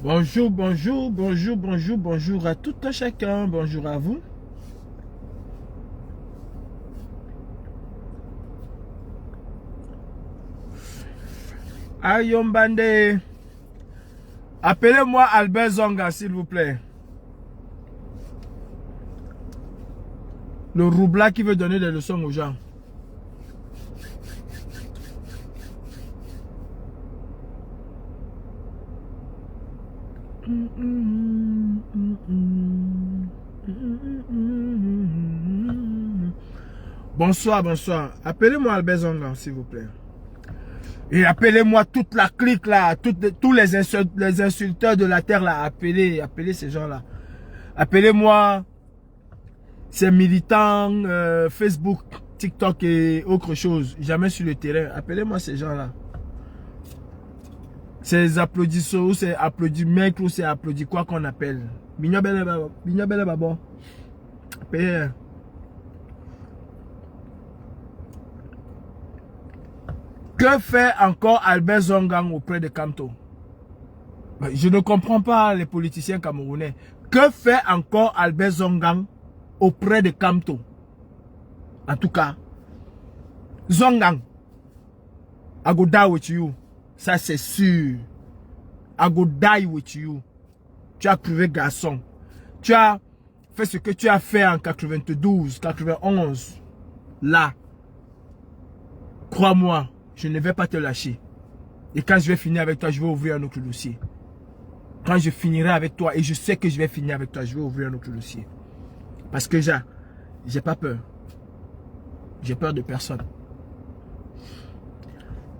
Bonjour, bonjour, bonjour, bonjour, bonjour à tout un chacun, bonjour à vous. Ayombande, appelez-moi Albert Zonga, s'il vous plaît. Le roubla qui veut donner des leçons aux gens. Bonsoir, bonsoir. Appelez-moi Albert Zonga, s'il vous plaît. Et appelez-moi toute la clique là, tous les insulteurs de la terre là, appelez ces gens là. Appelez-moi ces militants Facebook, TikTok et autre chose, jamais sur le terrain. Appelez-moi ces gens là. Ces applaudisseurs, ces applaudiments, ou ces applaudis quoi qu'on appelle. Bignobele babo. Appelez. Que fait encore Albert Zongang auprès de Kamto? Je ne comprends pas les politiciens camerounais. Que fait encore Albert Zongang auprès de Kamto? En tout cas, Zongang, I go die with you. Ça c'est sûr. I go die with you. Tu as prouvé garçon. Tu as fait ce que tu as fait en 92, 91. Là, crois-moi, je ne vais pas te lâcher. Et quand je vais finir avec toi, je vais ouvrir un autre dossier. Quand je finirai avec toi, et je sais que je vais finir avec toi, je vais ouvrir un autre dossier. Parce que j'ai pas peur. J'ai peur de personne.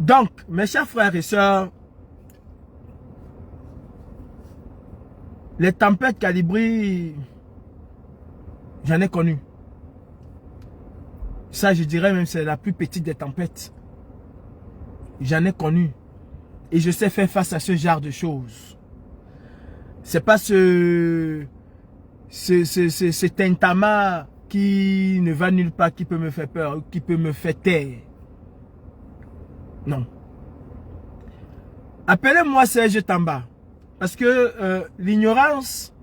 Donc, mes chers frères et sœurs, les tempêtes calibrées, j'en ai connu. Ça, je dirais même, c'est la plus petite des tempêtes. J'en ai connu. Et je sais faire face à ce genre de choses. C'est pas ce tintama qui ne va nulle part, qui peut me faire peur, qui peut me faire taire. Non. Appelez-moi Serge Tamba. Parce que l'ignorance,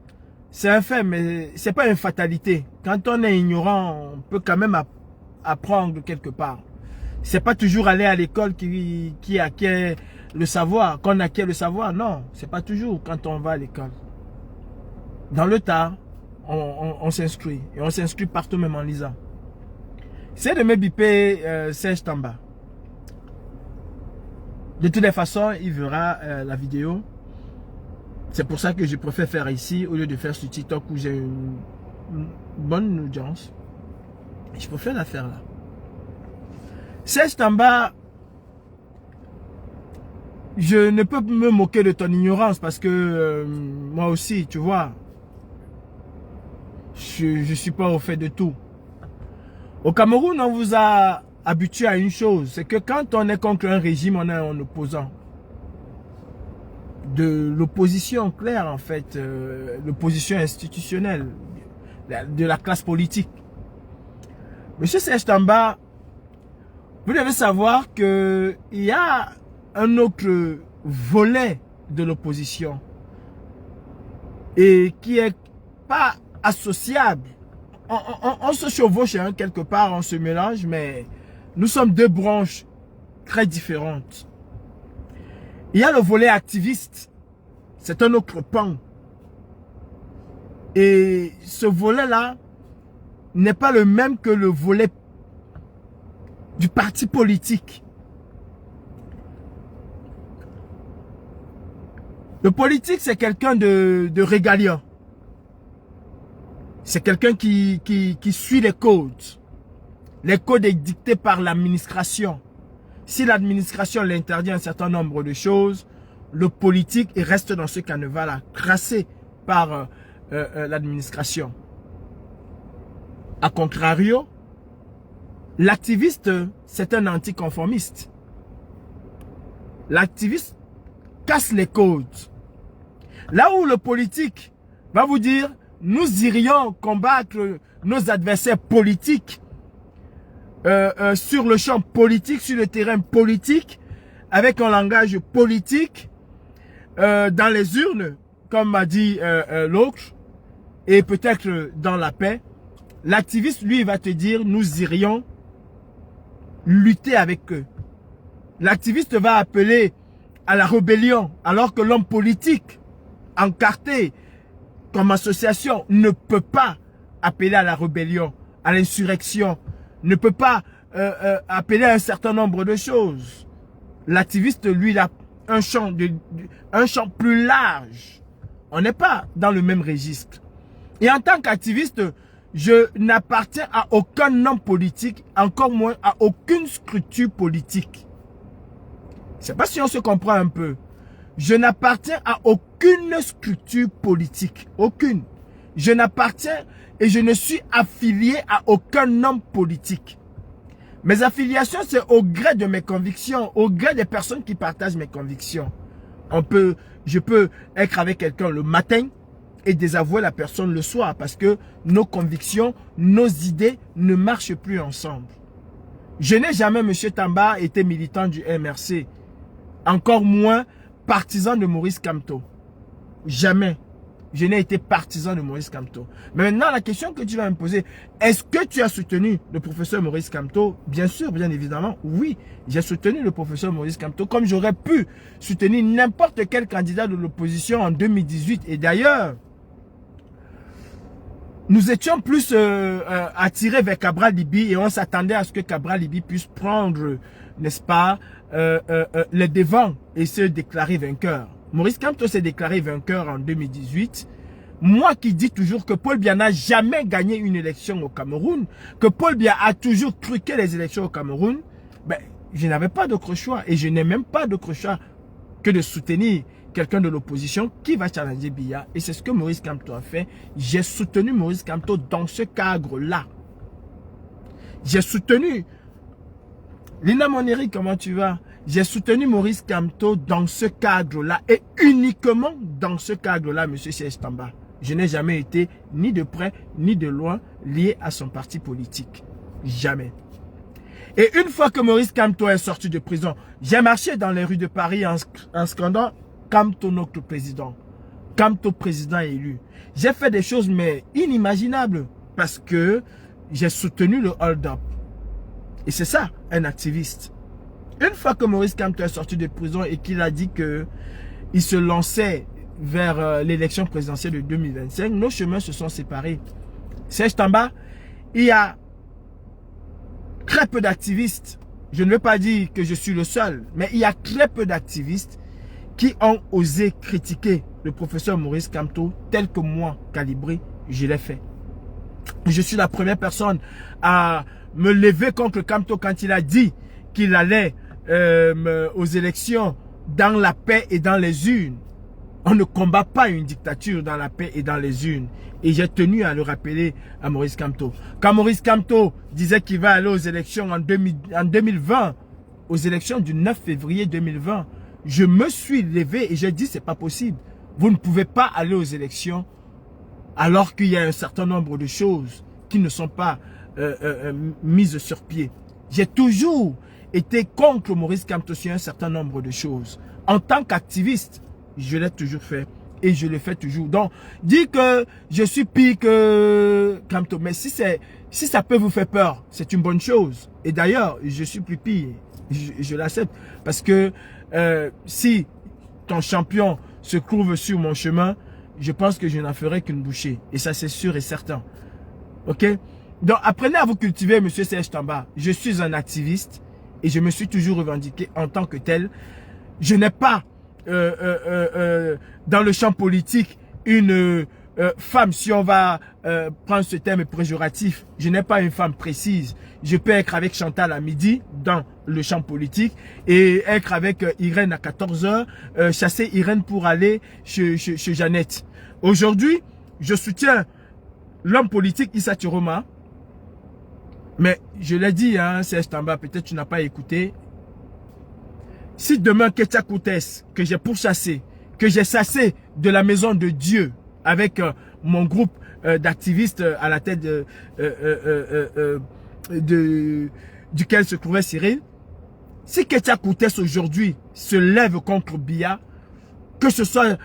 c'est un fait, mais c'est pas une fatalité. Quand on est ignorant, on peut quand même apprendre quelque part. C'est pas toujours aller à l'école qui acquiert le savoir, qu'on acquiert le savoir. Non, c'est pas toujours quand on va à l'école. Dans le tas, on s'inscrit. Et on s'inscrit partout, même en lisant. C'est de me biper Serge Tamba. De toutes les façons, il verra la vidéo. C'est pour ça que je préfère faire ici au lieu de faire sur TikTok où j'ai une bonne audience. Je préfère la faire là. Serge Tamba, je ne peux me moquer de ton ignorance parce que moi aussi, tu vois, je ne suis pas au fait de tout. Au Cameroun, on vous a habitué à une chose, c'est que quand on est contre un régime, on est un opposant. De l'opposition claire en fait, l'opposition institutionnelle, de la classe politique. Monsieur Serge Tamba, vous devez savoir qu'il y a un autre volet de l'opposition et qui est pas associable. On se chevauche hein, quelque part, on se mélange, mais nous sommes deux branches très différentes. Il y a le volet activiste, c'est un autre pan. Et ce volet-là n'est pas le même que le volet du parti politique. Le politique, c'est quelqu'un de régalien. C'est quelqu'un qui suit les codes. Les codes dictés par l'administration. Si l'administration l'interdit un certain nombre de choses, le politique il reste dans ce canevas-là, tracé par l'administration. A contrario, l'activiste, c'est un anticonformiste. L'activiste casse les codes. Là où le politique va vous dire, nous irions combattre nos adversaires politiques sur le champ politique, sur le terrain politique, avec un langage politique, dans les urnes, comme m'a dit l'autre, et peut-être dans la paix, l'activiste, lui, va te dire, nous irions lutter avec eux. L'activiste va appeler à la rébellion, alors que l'homme politique, encarté comme association, ne peut pas appeler à la rébellion, à l'insurrection, ne peut pas appeler à un certain nombre de choses. L'activiste, lui, il a un champ plus large. On n'est pas dans le même registre. Et en tant qu'activiste, je n'appartiens à aucun homme politique, encore moins à aucune structure politique. Je ne sais pas si on se comprend un peu. Je n'appartiens à aucune structure politique. Aucune. Je n'appartiens et je ne suis affilié à aucun homme politique. Mes affiliations, c'est au gré de mes convictions, au gré des personnes qui partagent mes convictions. Je peux être avec quelqu'un le matin et désavouer la personne le soir parce que nos convictions, nos idées ne marchent plus ensemble. Je n'ai jamais, M. Tamba, été militant du MRC. Encore moins partisan de Maurice Kamto. Jamais. Je n'ai été partisan de Maurice Kamto. Mais maintenant, la question que tu vas me poser, est-ce que tu as soutenu le professeur Maurice Kamto? Bien sûr, bien évidemment, oui. J'ai soutenu le professeur Maurice Kamto comme j'aurais pu soutenir n'importe quel candidat de l'opposition en 2018. Et d'ailleurs, nous étions plus attirés vers Cabral Liby et on s'attendait à ce que Cabral Liby puisse prendre, n'est-ce pas, les devants et se déclarer vainqueur. Maurice Kamto s'est déclaré vainqueur en 2018. Moi qui dis toujours que Paul Biya n'a jamais gagné une élection au Cameroun, que Paul Biya a toujours truqué les élections au Cameroun, ben, je n'avais pas d'autre choix et je n'ai même pas d'autre choix que de soutenir quelqu'un de l'opposition qui va challenger Biya. Et c'est ce que Maurice Kamto a fait. J'ai soutenu Maurice Kamto dans ce cadre-là. J'ai soutenu... Lina Moneri, comment tu vas? J'ai soutenu Maurice Kamto dans ce cadre-là et uniquement dans ce cadre-là, M. Serge Tamba. Je n'ai jamais été ni de près ni de loin lié à son parti politique. Jamais. Et une fois que Maurice Kamto est sorti de prison, j'ai marché dans les rues de Paris en scandant Kamto notre président. Kamto président élu. J'ai fait des choses mais inimaginables parce que j'ai soutenu le hold-up. Et c'est ça, un activiste. Une fois que Maurice Kamto est sorti de prison et qu'il a dit qu'il se lançait vers l'élection présidentielle de 2025, nos chemins se sont séparés. Serge Tamba, il y a très peu d'activistes. Je ne veux pas dire que je suis le seul, mais il y a très peu d'activistes qui ont osé critiquer le professeur Maurice Kamto tel que moi, Calibré, je l'ai fait. Je suis la première personne à me lever contre Kamto quand il a dit qu'il allait aux élections dans la paix et dans les urnes. On ne combat pas une dictature dans la paix et dans les urnes. Et j'ai tenu à le rappeler à Maurice Kamto. Quand Maurice Kamto disait qu'il va aller aux élections en 2020, aux élections du 9 février 2020, je me suis levé et j'ai dit c'est pas possible. Vous ne pouvez pas aller aux élections alors qu'il y a un certain nombre de choses qui ne sont pas mises sur pied. J'ai toujours été contre Maurice Kamto sur un certain nombre de choses. En tant qu'activiste, je l'ai toujours fait et je le fais toujours. Donc, dire que je suis pire que Kamto, mais si ça peut vous faire peur, c'est une bonne chose. Et d'ailleurs, je suis plus pire. Je l'accepte. Parce que si ton champion se trouve sur mon chemin, je pense que je n'en ferai qu'une bouchée. Et ça, c'est sûr et certain. Ok? Donc, apprenez à vous cultiver, M. Serge Tamba. Je suis un activiste et je me suis toujours revendiqué en tant que tel. Je n'ai pas, dans le champ politique, une femme, si on va prendre ce terme péjoratif, je n'ai pas une femme précise. Je peux être avec Chantal à midi dans le champ politique et être avec Irène à 14 h, chasser Irène pour aller chez Jeannette. Aujourd'hui, je soutiens l'homme politique Issa Chiroma. Mais je l'ai dit, hein, Serge Tamba, peut-être tu n'as pas écouté. Si demain Ketia Koutes, que j'ai pourchassé, que j'ai chassé de la maison de Dieu avec mon groupe d'activistes à la tête duquel se trouvait Cyril, si Ketia Koutes aujourd'hui se lève contre Biya, que ce soit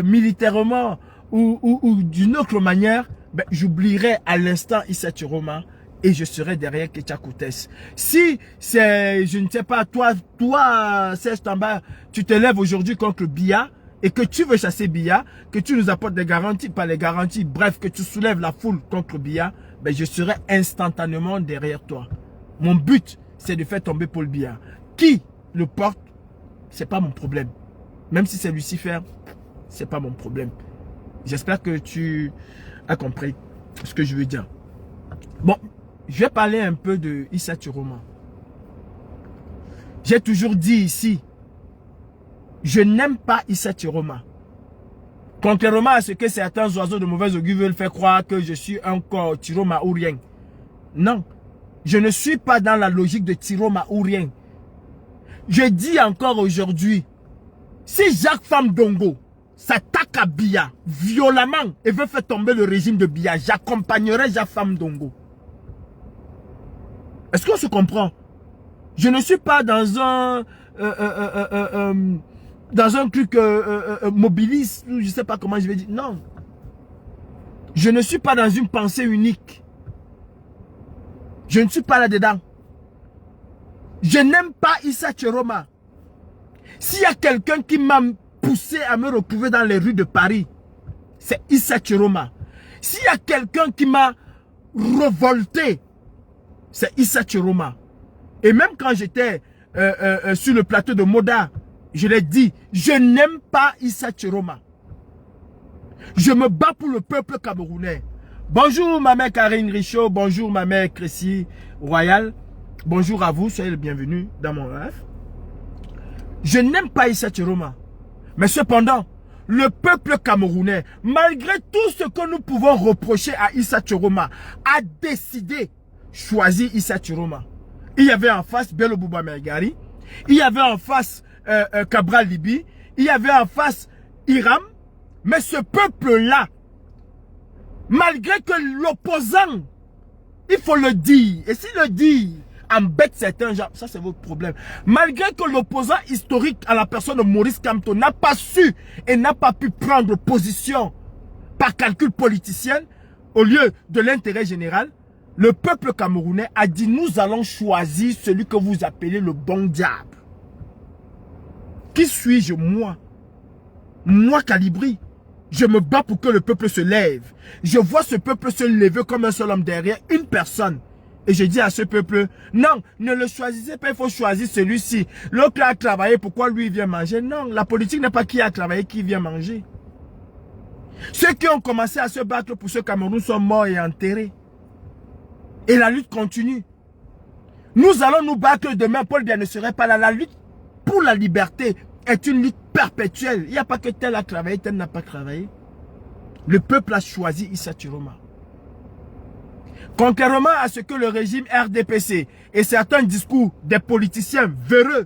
militairement ou d'une autre manière, ben, j'oublierai à l'instant Issa Chiroma et je serai derrière Ketia Koutes. Si c'est, je ne sais pas, toi, Serge Tamba, tu te lèves aujourd'hui contre Biya et que tu veux chasser Biya, que tu nous apportes des garanties, pas les garanties, bref, que tu soulèves la foule contre Biya, ben, je serai instantanément derrière toi. Mon but, c'est de faire tomber Paul Biya. Qui le porte, c'est pas mon problème. Même si c'est Lucifer, c'est pas mon problème. J'espère que tu as compris ce que je veux dire. Bon, je vais parler un peu de Issa Chiroma. J'ai toujours dit ici, je n'aime pas Issa Chiroma. Contrairement à ce que certains oiseaux de mauvaise augure veulent faire croire que je suis encore Chiroma ou rien. Non, je ne suis pas dans la logique de Chiroma ou rien. Je dis encore aujourd'hui, si Jacques Famdongo s'attaque à Biya violemment et veut faire tomber le régime de Biya, j'accompagnerai Jacques Famdongo. Est-ce qu'on se comprend? Je ne suis pas dans un truc mobiliste, je ne sais pas comment je vais dire. Non. Je ne suis pas dans une pensée unique. Je ne suis pas là-dedans. Je n'aime pas Issa Chiroma. S'il y a quelqu'un qui m'a poussé à me retrouver dans les rues de Paris, c'est Issa Chiroma. S'il y a quelqu'un qui m'a révolté, c'est Issa Chiroma. Et même quand j'étais sur le plateau de Moda, je l'ai dit, je n'aime pas Issa Chiroma. Je me bats pour le peuple camerounais. Bonjour ma mère Karine Richaud, bonjour ma mère Crécy Royal. Bonjour à vous, soyez le bienvenu dans mon rêve. Je n'aime pas Issa Chiroma. Mais cependant, le peuple camerounais, malgré tout ce que nous pouvons reprocher à Issa Chiroma, a décidé choisir Issa Chiroma. Il y avait en face Bello Bouba Mergari, il y avait en face Cabral Libi, il y avait en face Hiram, mais ce peuple-là, malgré que l'opposant, il faut le dire, et s'il le dit, embête certains gens, ça c'est votre problème. Malgré que l'opposant historique à la personne de Maurice Kamto n'a pas su et n'a pas pu prendre position par calcul politicien, au lieu de l'intérêt général, le peuple camerounais a dit nous allons choisir celui que vous appelez le bon diable. Qui suis-je moi? Moi Calibri. Je me bats pour que le peuple se lève. Je vois ce peuple se lever comme un seul homme derrière une personne. Et je dis à ce peuple, non, ne le choisissez pas, il faut choisir celui-ci. L'autre a travaillé, pourquoi lui vient manger? Non, la politique n'est pas qui a travaillé, qui vient manger. Ceux qui ont commencé à se battre pour ce Cameroun sont morts et enterrés. Et la lutte continue. Nous allons nous battre demain, Paul Biya ne serait pas là. La lutte pour la liberté est une lutte perpétuelle. Il n'y a pas que tel a travaillé, tel n'a pas travaillé. Le peuple a choisi Issa Chiroma. Contrairement à ce que le régime RDPC et certains discours des politiciens véreux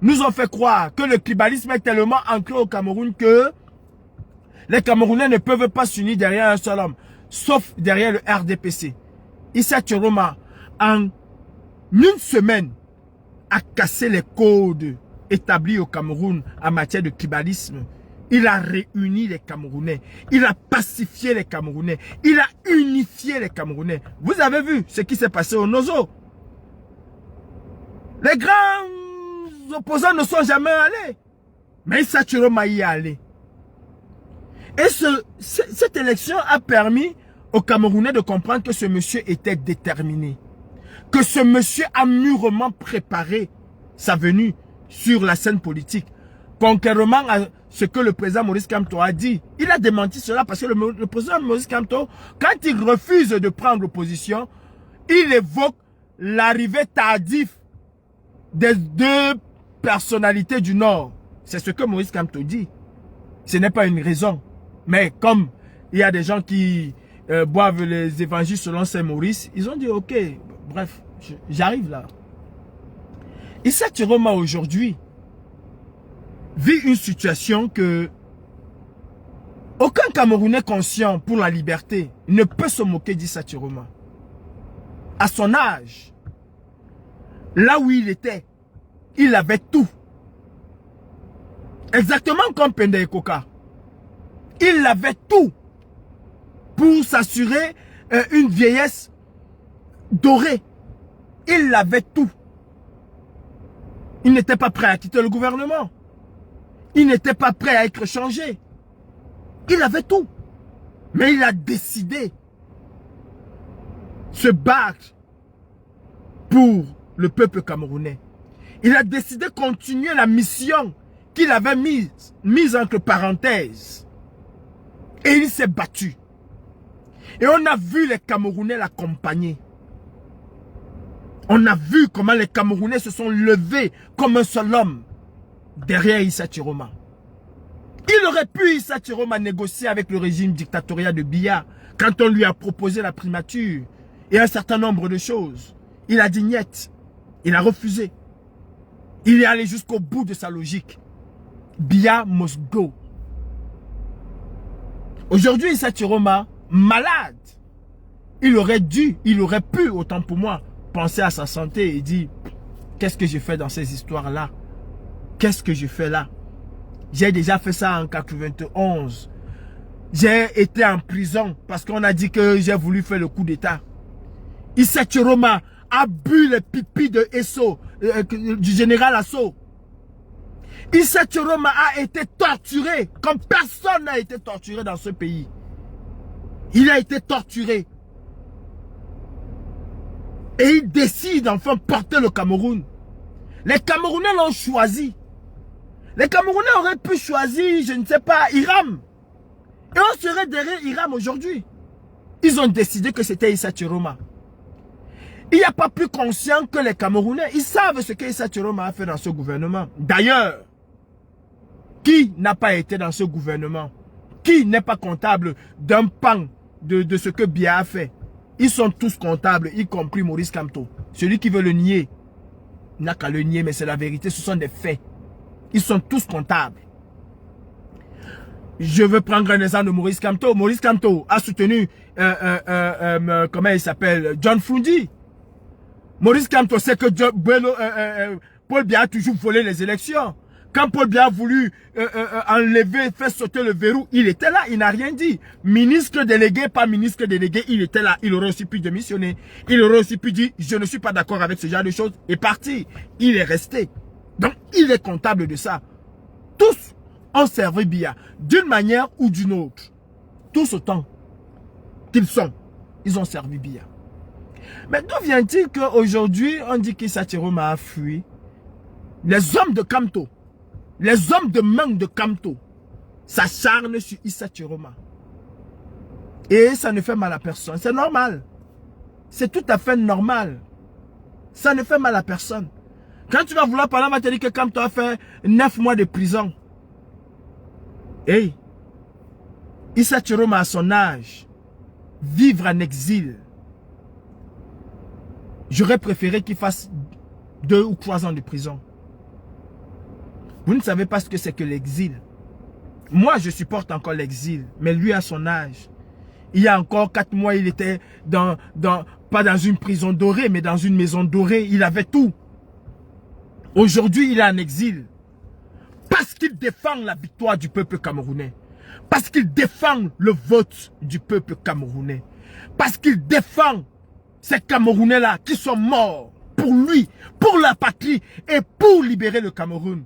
nous ont fait croire que le tribalisme est tellement ancré au Cameroun que les Camerounais ne peuvent pas s'unir derrière un seul homme, sauf derrière le RDPC. Issa Chiroma, en une semaine, a cassé les codes établis au Cameroun en matière de tribalisme. Il a réuni les Camerounais. Il a pacifié les Camerounais. Il a unifié les Camerounais. Vous avez vu ce qui s'est passé au Nozo. Les grands opposants ne sont jamais allés. Mais Issa Chiroma y est allé. Et cette élection a permis aux Camerounais de comprendre que ce monsieur était déterminé. Que ce monsieur a mûrement préparé sa venue sur la scène politique. Contrairement à ce que le président Maurice Kamto a dit. Il a démenti cela parce que le président Maurice Kamto, quand il refuse de prendre position, il évoque l'arrivée tardive des deux personnalités du Nord. C'est ce que Maurice Kamto dit. Ce n'est pas une raison. Mais comme il y a des gens qui boivent les évangiles selon Saint Maurice, ils ont dit ok, bref, j'arrive là. Issa Chiroma aujourd'hui vit une situation que aucun Camerounais conscient pour la liberté ne peut se moquer d'Issa Chiroma. À son âge, là où il était, il avait tout. Exactement comme Penda Ekoka. Il avait tout pour s'assurer une vieillesse dorée. Il avait tout. Il n'était pas prêt à quitter le gouvernement. Il n'était pas prêt à être changé. Il avait tout. Mais il a décidé de se battre pour le peuple camerounais. Il a décidé de continuer la mission qu'il avait mise entre parenthèses. Et il s'est battu. Et on a vu les Camerounais l'accompagner. On a vu comment les Camerounais se sont levés comme un seul homme derrière Issa Chiroma. Il aurait pu, Issa Chiroma, négocier avec le régime dictatorial de Biya quand on lui a proposé la primature et un certain nombre de choses. Il a dit niet. Il a refusé. Il est allé jusqu'au bout de sa logique. Biya must go. Aujourd'hui, Issa Chiroma, malade, il aurait pu, autant pour moi, penser à sa santé et dire, qu'est-ce que j'ai fait dans ces histoires-là? Qu'est-ce que je fais là? J'ai déjà fait ça en 91. J'ai été en prison parce qu'on a dit que j'ai voulu faire le coup d'état. Issa Chiroma a bu le pipi de Esso, du général Asso. Issa Chiroma a été torturé comme personne n'a été torturé dans ce pays. Il a été torturé. Et il décide enfin de porter le Cameroun. Les Camerounais l'ont choisi. Les Camerounais auraient pu choisir, je ne sais pas, Hiram. Et on serait derrière Hiram aujourd'hui. Ils ont décidé que c'était Issa Chiroma. Il n'y a pas plus conscient que les Camerounais. Ils savent ce que Issa Chiroma a fait dans ce gouvernement. D'ailleurs, qui n'a pas été dans ce gouvernement? Qui n'est pas comptable d'un pan de ce que Biya a fait? Ils sont tous comptables, y compris Maurice Kamto. Celui qui veut le nier, il n'a qu'à le nier, mais c'est la vérité, ce sont des faits. Ils sont tous comptables. Je veux prendre un exemple de Maurice Kamto. Maurice Kamto a soutenu, comment il s'appelle, John Frundi. Maurice Kamto sait que Paul Biya a toujours volé les élections. Quand Paul Biya a voulu enlever, faire sauter le verrou, il était là, il n'a rien dit. Ministre délégué, pas ministre délégué, il était là. Il aurait aussi pu démissionner. Il aurait aussi pu dire, je ne suis pas d'accord avec ce genre de choses, et partir. Il est resté. Donc, il est comptable de ça. Tous ont servi Biya, d'une manière ou d'une autre. Tous autant qu'ils sont, ils ont servi Biya. Mais d'où vient-il qu'aujourd'hui, on dit qu'Issa Chiroma a fui? Les hommes de Kamto, les hommes de main de Kamto s'acharnent sur Issa Chiroma. Et ça ne fait mal à personne. C'est normal. C'est tout à fait normal. Ça ne fait mal à personne. Quand tu vas vouloir parler, on va te dire que Kamto a fait 9 mois de prison. Hey, Issa Chiroma à son âge, vivre en exil. J'aurais préféré qu'il fasse 2 ou 3 ans de prison. Vous ne savez pas ce que c'est que l'exil. Moi, je supporte encore l'exil. Mais lui, à son âge, il y a encore 4 mois, il était pas dans une prison dorée, mais dans une maison dorée. Il avait tout. Aujourd'hui, il est en exil. Parce qu'il défend la victoire du peuple camerounais. Parce qu'il défend le vote du peuple camerounais. Parce qu'il défend ces Camerounais-là qui sont morts pour lui, pour la patrie et pour libérer le Cameroun.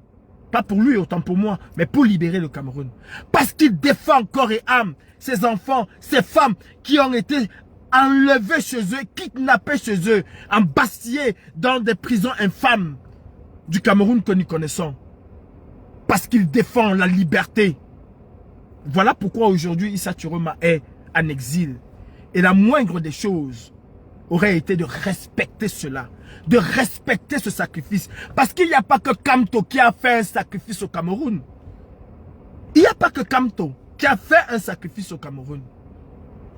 Pas pour lui, autant pour moi, mais pour libérer le Cameroun. Parce qu'il défend corps et âme ces enfants, ces femmes qui ont été enlevés chez eux, kidnappés chez eux, embastillés dans des prisons infâmes du Cameroun que nous connaissons. Parce qu'il défend la liberté. Voilà pourquoi aujourd'hui Issa Chiroma est en exil. Et la moindre des choses aurait été de respecter cela. De respecter ce sacrifice. Parce qu'il n'y a pas que Kamto qui a fait un sacrifice au Cameroun. Il n'y a pas que Kamto qui a fait un sacrifice au Cameroun.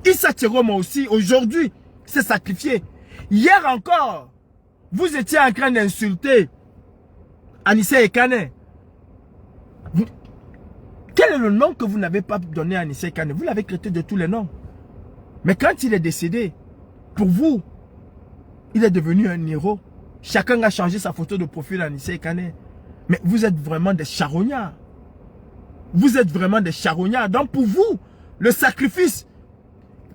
Issa Chiroma aussi, aujourd'hui, s'est sacrifié. Hier encore, vous étiez en train d'insulter Anissé Ekane. Quel est le nom que vous n'avez pas donné à Anissé Ekane? Vous l'avez traité de tous les noms. Mais quand il est décédé, pour vous, il est devenu un héros. Chacun a changé sa photo de profil à Anissé Ekane. Mais vous êtes vraiment des charognards. Vous êtes vraiment des charognards. Donc pour vous, le sacrifice,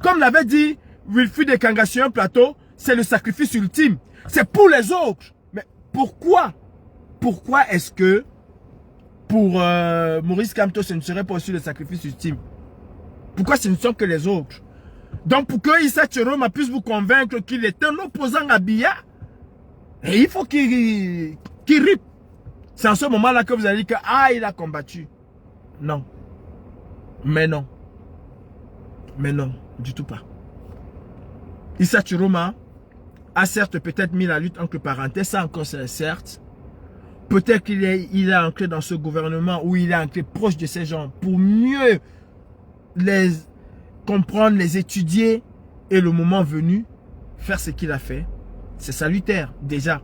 comme l'avait dit Wilfried Ekanga sur un plateau, c'est le sacrifice ultime. C'est pour les autres. Mais pourquoi? Pourquoi est-ce que pour Maurice Kamto, ce ne serait pas aussi le sacrifice ultime? Pourquoi ce ne sont que les autres? Donc pour que Issa Tchiroma puisse vous convaincre qu'il est un opposant à Biya, et il faut qu'il ripe. C'est en ce moment-là que vous allez dire que ah, il a combattu. Non. Mais non. Mais non, du tout pas. Issa Tchiroma a certes peut-être mis la lutte entre parenthèses, ça encore c'est certes. Peut-être qu'il est ancré dans ce gouvernement ou il est ancré proche de ces gens pour mieux les comprendre, les étudier et le moment venu, faire ce qu'il a fait. C'est salutaire déjà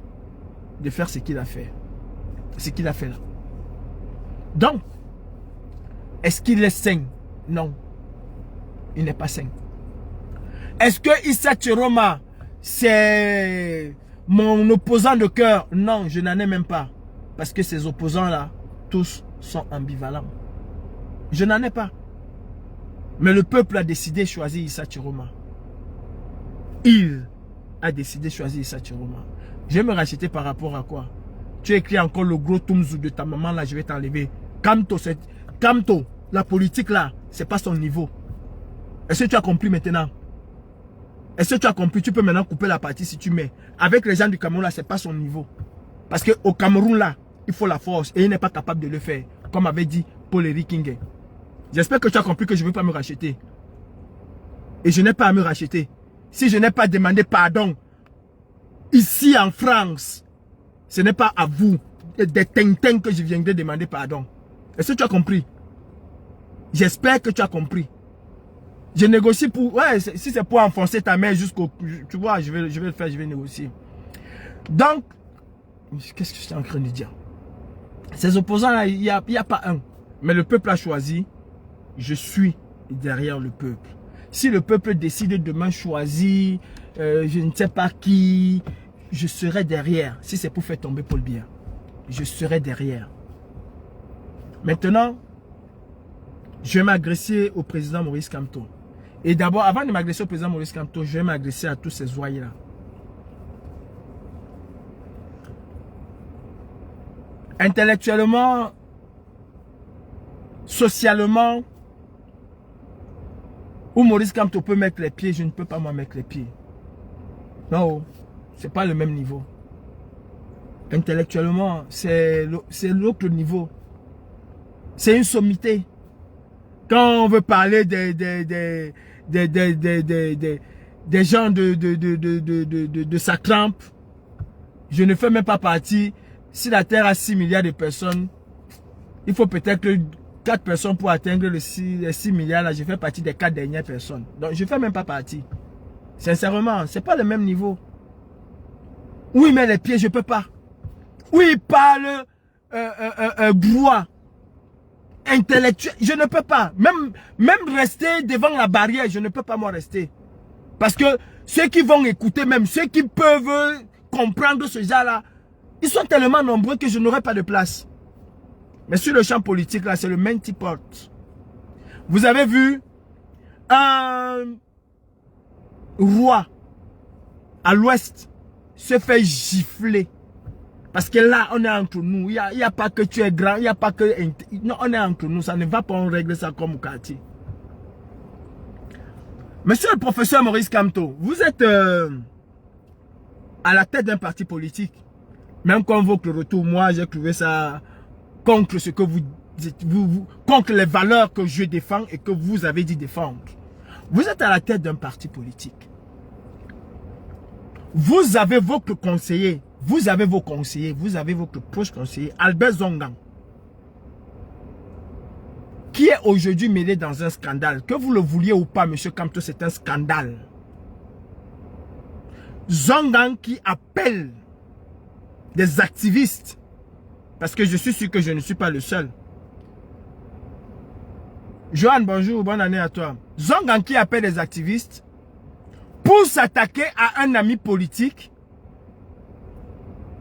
de faire ce qu'il a fait. Ce qu'il a fait là. Donc, est-ce qu'il est sain? Non. Il n'est pas sain. Est-ce que Issa Tchiroma, c'est mon opposant de cœur? Non, je n'en ai même pas. Parce que ces opposants-là, tous sont ambivalents. Je n'en ai pas. Mais le peuple a décidé de choisir Issa Tchiroma. Il a décidé de choisir Issa Tchiroma. Je vais me racheter par rapport à quoi? Tu écris encore le gros Toumzou de ta maman là, je vais t'enlever. Kamto, la politique là, c'est pas son niveau. Est-ce que tu as compris maintenant? Est-ce que tu as compris? Tu peux maintenant couper la partie si tu mets. Avec les gens du Cameroun là, c'est pas son niveau. Parce qu'au Cameroun là, il faut la force et il n'est pas capable de le faire. Comme avait dit Paul-Éric Nguyen. J'espère que tu as compris que je ne veux pas me racheter. Et je n'ai pas à me racheter. Si je n'ai pas demandé pardon ici en France, ce n'est pas à vous, des tintins, que je viendrai demander pardon. Est-ce que tu as compris? J'espère que tu as compris. Je négocie pour... Ouais, si c'est pour enfoncer ta main jusqu'au... Tu vois, je vais le faire, je vais négocier. Donc, qu'est-ce que je suis en train de dire? Ces opposants-là, il n'y a pas un. Mais le peuple a choisi. Je suis derrière le peuple. Si le peuple décide demain choisir, je ne sais pas qui, je serai derrière. Si c'est pour faire tomber Paul Biya, je serai derrière. Maintenant, je vais m'agresser au président Maurice Kamto. Et d'abord, avant de m'agresser au président Maurice Kamto, je vais m'agresser à tous ces oies-là. Intellectuellement, socialement, où Maurice Kamto peut mettre les pieds, je ne peux pas moi mettre les pieds. Non, c'est pas le même niveau. Intellectuellement, c'est l'autre niveau. C'est une sommité. Quand on veut parler des gens de sa crampe, je ne fais même pas partie. Si la Terre a 6 milliards de personnes, il faut peut-être que 4 personnes pour atteindre les 6 milliards. Là, je fais partie des 4 dernières personnes. Donc, je ne fais même pas partie. Sincèrement, ce n'est pas le même niveau. Où il met les pieds, je ne peux pas. Où il parle bois, intellectuel, je ne peux pas. Même rester devant la barrière, je ne peux pas moi rester. Parce que ceux qui vont écouter, même ceux qui peuvent comprendre ce genre-là, ils sont tellement nombreux que je n'aurai pas de place. Mais sur le champ politique, là, c'est le même type porte. Vous avez vu un roi à l'ouest se fait gifler. Parce que là, on est entre nous. Il n'y a pas que tu es grand, il n'y a pas que... Non, on est entre nous, ça ne va pas, on règle ça comme au quartier. Monsieur le professeur Maurice Kamto, vous êtes à la tête d'un parti politique. Même quand votre retour, moi, j'ai trouvé ça contre ce que vous dites, contre les valeurs que je défends et que vous avez dit défendre. Vous êtes à la tête d'un parti politique. Vous avez votre conseiller, vous avez vos conseillers, vous avez votre proche conseiller, Albert Zongang, qui est aujourd'hui mêlé dans un scandale. Que vous le vouliez ou pas, monsieur Kamto, c'est un scandale. Zongang qui appelle des activistes, parce que je suis sûr que je ne suis pas le seul. Johan, bonjour, bonne année à toi. Zongang qui appelle des activistes pour s'attaquer à un ami politique,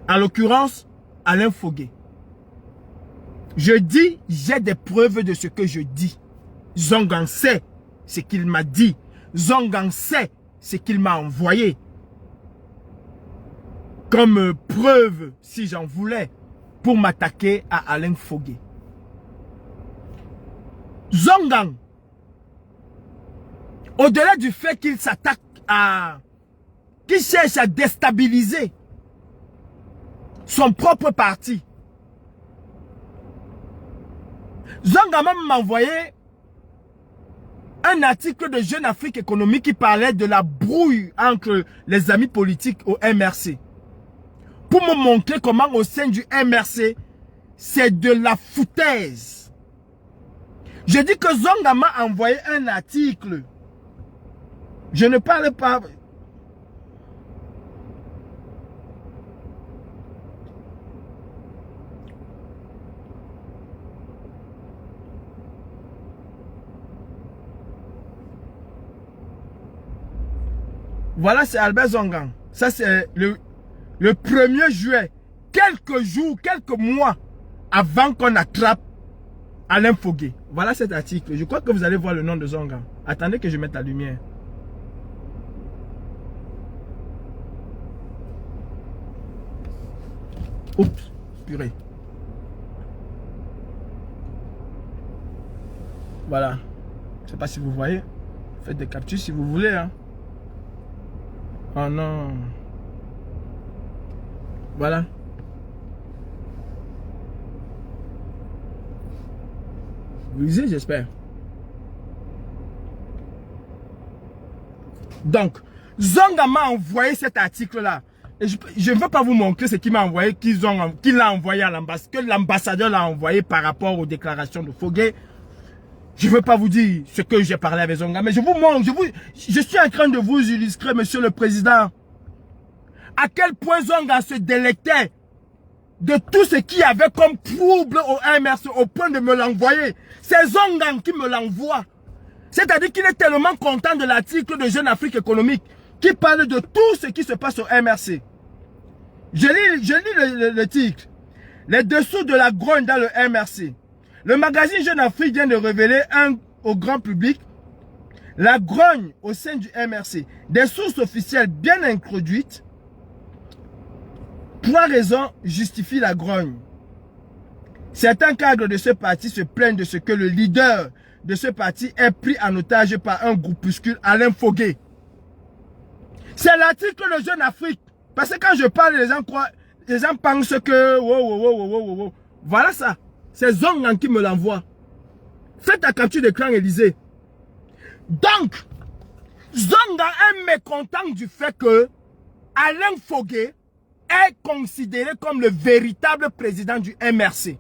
à l'occurrence Alain Fogué. Je dis, j'ai des preuves de ce que je dis. Zongang sait ce qu'il m'a dit. Zongang sait ce qu'il m'a envoyé. Comme preuve, si j'en voulais, pour m'attaquer à Alain Fogué. Zongang, au-delà du fait qu'il s'attaque à... qu'il cherche à déstabiliser son propre parti, Zongang m'a envoyé un article de Jeune Afrique Économique qui parlait de la brouille entre les amis politiques au MRC. Pour me montrer comment au sein du MRC, c'est de la foutaise. Je dis que Zongang m'a envoyé un article. Je ne parle pas... Voilà, c'est Albert Zongang. Ça, c'est le 1er juillet. Quelques jours, quelques mois avant qu'on attrape Alain Fogué. Voilà cet article. Je crois que vous allez voir le nom de Zongang. Attendez que je mette la lumière. Oups, purée. Voilà. Je ne sais pas si vous voyez. Faites des captures si vous voulez. Hein. Oh non. Voilà. Vous lisez, j'espère. Donc, Zongang m'a envoyé cet article-là. Et je ne veux pas vous montrer ce qu'il m'a envoyé, qu'il a envoyé à l'ambassade, que l'ambassadeur l'a envoyé par rapport aux déclarations de Fogué. Je ne veux pas vous dire ce que j'ai parlé avec Zongang, mais je vous montre, je suis en train de vous illustrer, monsieur le président, à quel point Zongang se délectait de tout ce qu'il y avait comme trouble au MRC au point de me l'envoyer. C'est Zongang qui me l'envoie. C'est-à-dire qu'il est tellement content de l'article de Jeune Afrique Économique qui parle de tout ce qui se passe au MRC. Je lis le titre. Les dessous de la grogne dans le MRC. Le magazine Jeune Afrique vient de révéler au grand public la grogne au sein du MRC. Des sources officielles bien introduites. 3 raisons justifient la grogne. Certains cadres de ce parti se plaignent de ce que le leader de ce parti est pris en otage par un groupuscule, Alain Fogué. C'est l'article de Jeune Afrique. Parce que quand je parle, les gens pensent que... Wow. Voilà ça. C'est Zongang qui me l'envoie. Faites la capture d'écran, Élysée. Donc, Zongang est mécontent du fait que Alain Fogué est considéré comme le véritable président du MRC.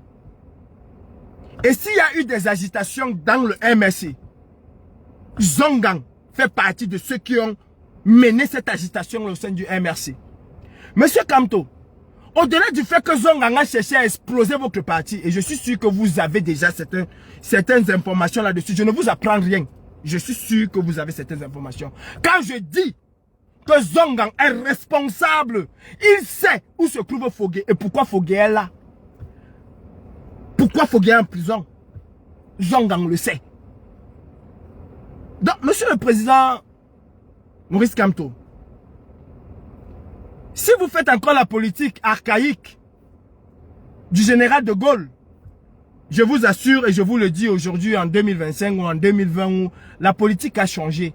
Et s'il y a eu des agitations dans le MRC, Zongang fait partie de ceux qui ont mené cette agitation au sein du MRC. Monsieur Kamto, au-delà du fait que Zongang a cherché à exploser votre parti, et je suis sûr que vous avez déjà certaines informations là-dessus, je ne vous apprends rien. Je suis sûr que vous avez certaines informations. Quand je dis que Zongang est responsable, il sait où se trouve Fogué et pourquoi Fogué est là. Pourquoi Fogué est en prison? Zongang le sait. Donc, monsieur le président Maurice Kamto, si vous faites encore la politique archaïque du général de Gaulle, je vous assure et je vous le dis aujourd'hui en 2025 ou en 2020 où la politique a changé.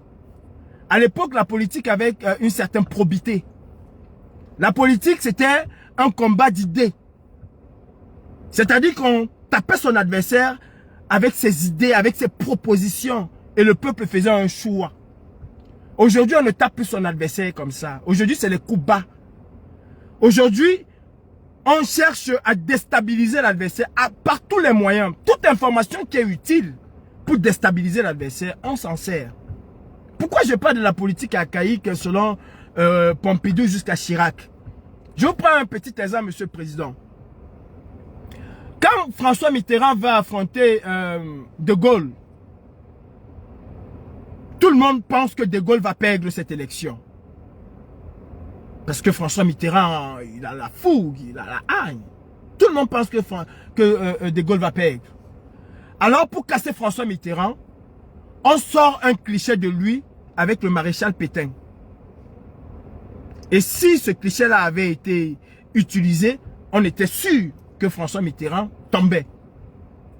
À l'époque, la politique avait une certaine probité. La politique, c'était un combat d'idées. C'est-à-dire qu'on tapait son adversaire avec ses idées, avec ses propositions. Et le peuple faisait un choix. Aujourd'hui, on ne tape plus son adversaire comme ça. Aujourd'hui, c'est les coups bas. Aujourd'hui, on cherche à déstabiliser l'adversaire par tous les moyens. Toute information qui est utile pour déstabiliser l'adversaire, on s'en sert. Pourquoi je parle de la politique archaïque selon Pompidou jusqu'à Chirac? Je vous prends un petit exemple, monsieur le président. Quand François Mitterrand va affronter De Gaulle, tout le monde pense que De Gaulle va perdre cette élection. Parce que François Mitterrand, il a la fougue, il a la haine. Tout le monde pense que De Gaulle va perdre. Alors, pour casser François Mitterrand, on sort un cliché de lui avec le maréchal Pétain. Et si ce cliché-là avait été utilisé, on était sûr que François Mitterrand tombait.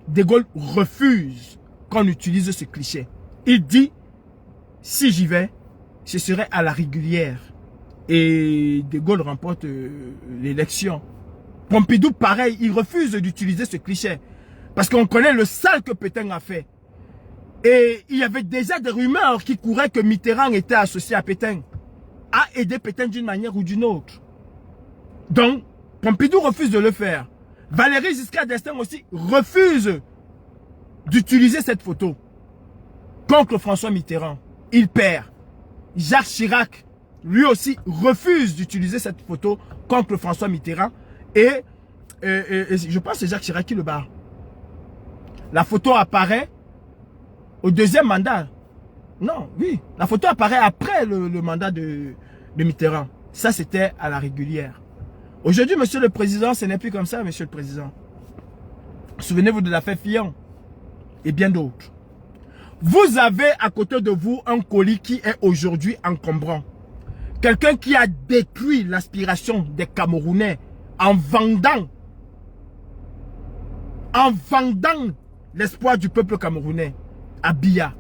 De Gaulle refuse qu'on utilise ce cliché. Il dit, si j'y vais, ce serait à la régulière. Et De Gaulle remporte l'élection. Pompidou, pareil, il refuse d'utiliser ce cliché. Parce qu'on connaît le sale que Pétain a fait. Et il y avait déjà des rumeurs qui couraient que Mitterrand était associé à Pétain. A aidé Pétain d'une manière ou d'une autre. Donc, Pompidou refuse de le faire. Valéry Giscard d'Estaing aussi refuse d'utiliser cette photo contre François Mitterrand. Il perd. Jacques Chirac, lui aussi, refuse d'utiliser cette photo contre François Mitterrand. Et je pense que c'est Jacques Chirac qui le bat. La photo apparaît au deuxième mandat. Non, oui. La photo apparaît après le mandat de Mitterrand. Ça, c'était à la régulière. Aujourd'hui, monsieur le président, ce n'est plus comme ça, monsieur le président. Souvenez-vous de l'affaire Fillon et bien d'autres. Vous avez à côté de vous un colis qui est aujourd'hui encombrant. Quelqu'un qui a détruit l'aspiration des Camerounais en vendant l'espoir du peuple camerounais à Biya,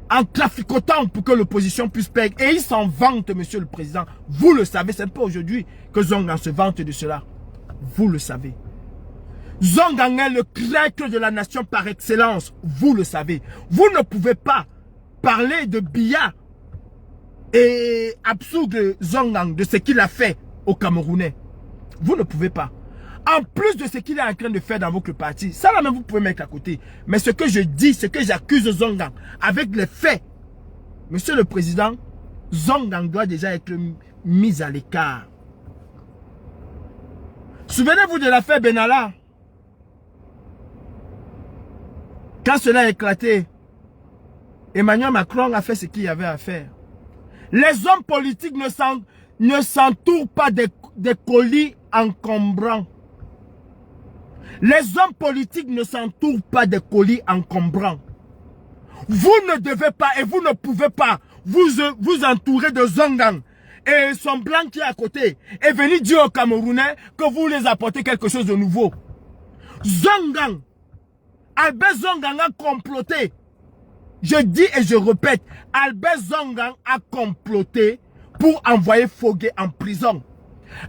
en traficotant pour que l'opposition puisse payer. Et il s'en vante, monsieur le président. Vous le savez, ce n'est pas aujourd'hui que Zongan se vante de cela. Vous le savez. Zongan est le traître de la nation par excellence. Vous le savez. Vous ne pouvez pas parler de Biya et absoudre Zongan de ce qu'il a fait aux Camerounais. Vous ne pouvez pas. En plus de ce qu'il est en train de faire dans votre parti, ça là même vous pouvez mettre à côté. Mais ce que je dis, ce que j'accuse Zongan, avec les faits, monsieur le président, Zongan doit déjà être mis à l'écart. Souvenez-vous de l'affaire Benalla. Quand cela a éclaté, Emmanuel Macron a fait ce qu'il y avait à faire. Les hommes politiques ne s'entourent pas des colis encombrants. Les hommes politiques ne s'entourent pas des colis encombrants. Vous ne devez pas et vous ne pouvez pas vous entourer de Zongan et son blanc qui est à côté et venir dire aux Camerounais que vous les apportez quelque chose de nouveau. Zongan, Albert Zongan a comploté. Je dis et je répète, Albert Zongan a comploté pour envoyer Fogué en prison.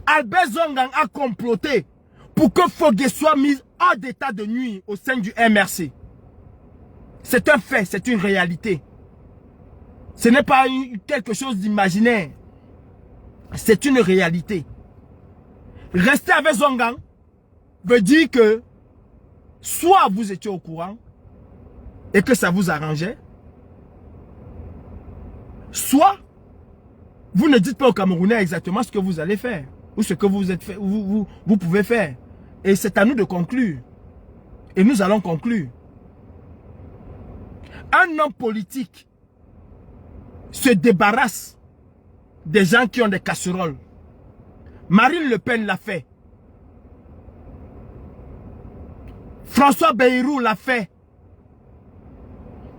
Albert Zongan a comploté pour que Fogué soit mis hors d'état de nuit au sein du MRC. C'est un fait, c'est une réalité. Ce n'est pas quelque chose d'imaginaire. C'est une réalité. Rester avec Zongan veut dire que soit vous étiez au courant et que ça vous arrangeait, soit vous ne dites pas aux Camerounais exactement ce que vous allez faire ou ce que vous pouvez faire. Et c'est à nous de conclure. Et nous allons conclure. Un homme politique se débarrasse des gens qui ont des casseroles. Marine Le Pen l'a fait. François Bayrou l'a fait.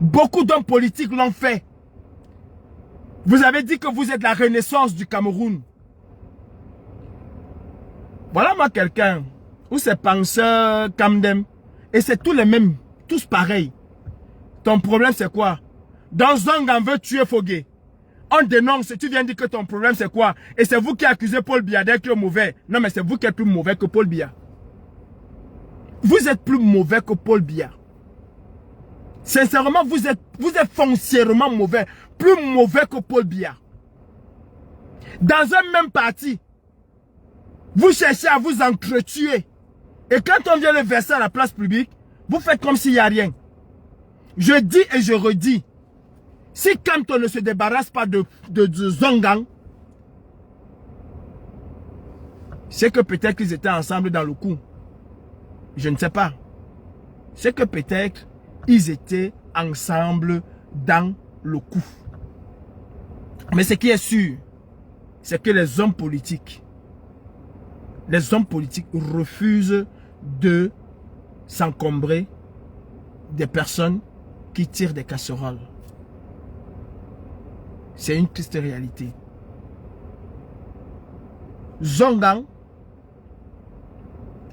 Beaucoup d'hommes politiques l'ont fait. Vous avez dit que vous êtes la renaissance du Cameroun. Voilà moi quelqu'un où c'est penseur Camdem. Et c'est tous les mêmes, tous pareils. Ton problème c'est quoi? Dans Zongan veut tuer Fogué. On dénonce, tu viens dire que ton problème c'est quoi? Et c'est vous qui accusez Paul Biya d'être mauvais. Non mais c'est vous qui êtes plus mauvais que Paul Biya. Vous êtes plus mauvais que Paul Biya. Sincèrement, vous êtes foncièrement mauvais. Plus mauvais que Paul Biya. Dans un même parti, vous cherchez à vous entretuer. Et quand on vient le verser à la place publique, vous faites comme s'il n'y a rien. Je dis et je redis. Si quand on ne se débarrasse pas de Zongan, c'est que peut-être qu'ils étaient ensemble dans le coup. Je ne sais pas. C'est que peut-être ils étaient ensemble dans le coup. Mais ce qui est sûr, c'est que les hommes politiques refusent de s'encombrer des personnes qui tirent des casseroles. C'est une triste réalité. Zongang,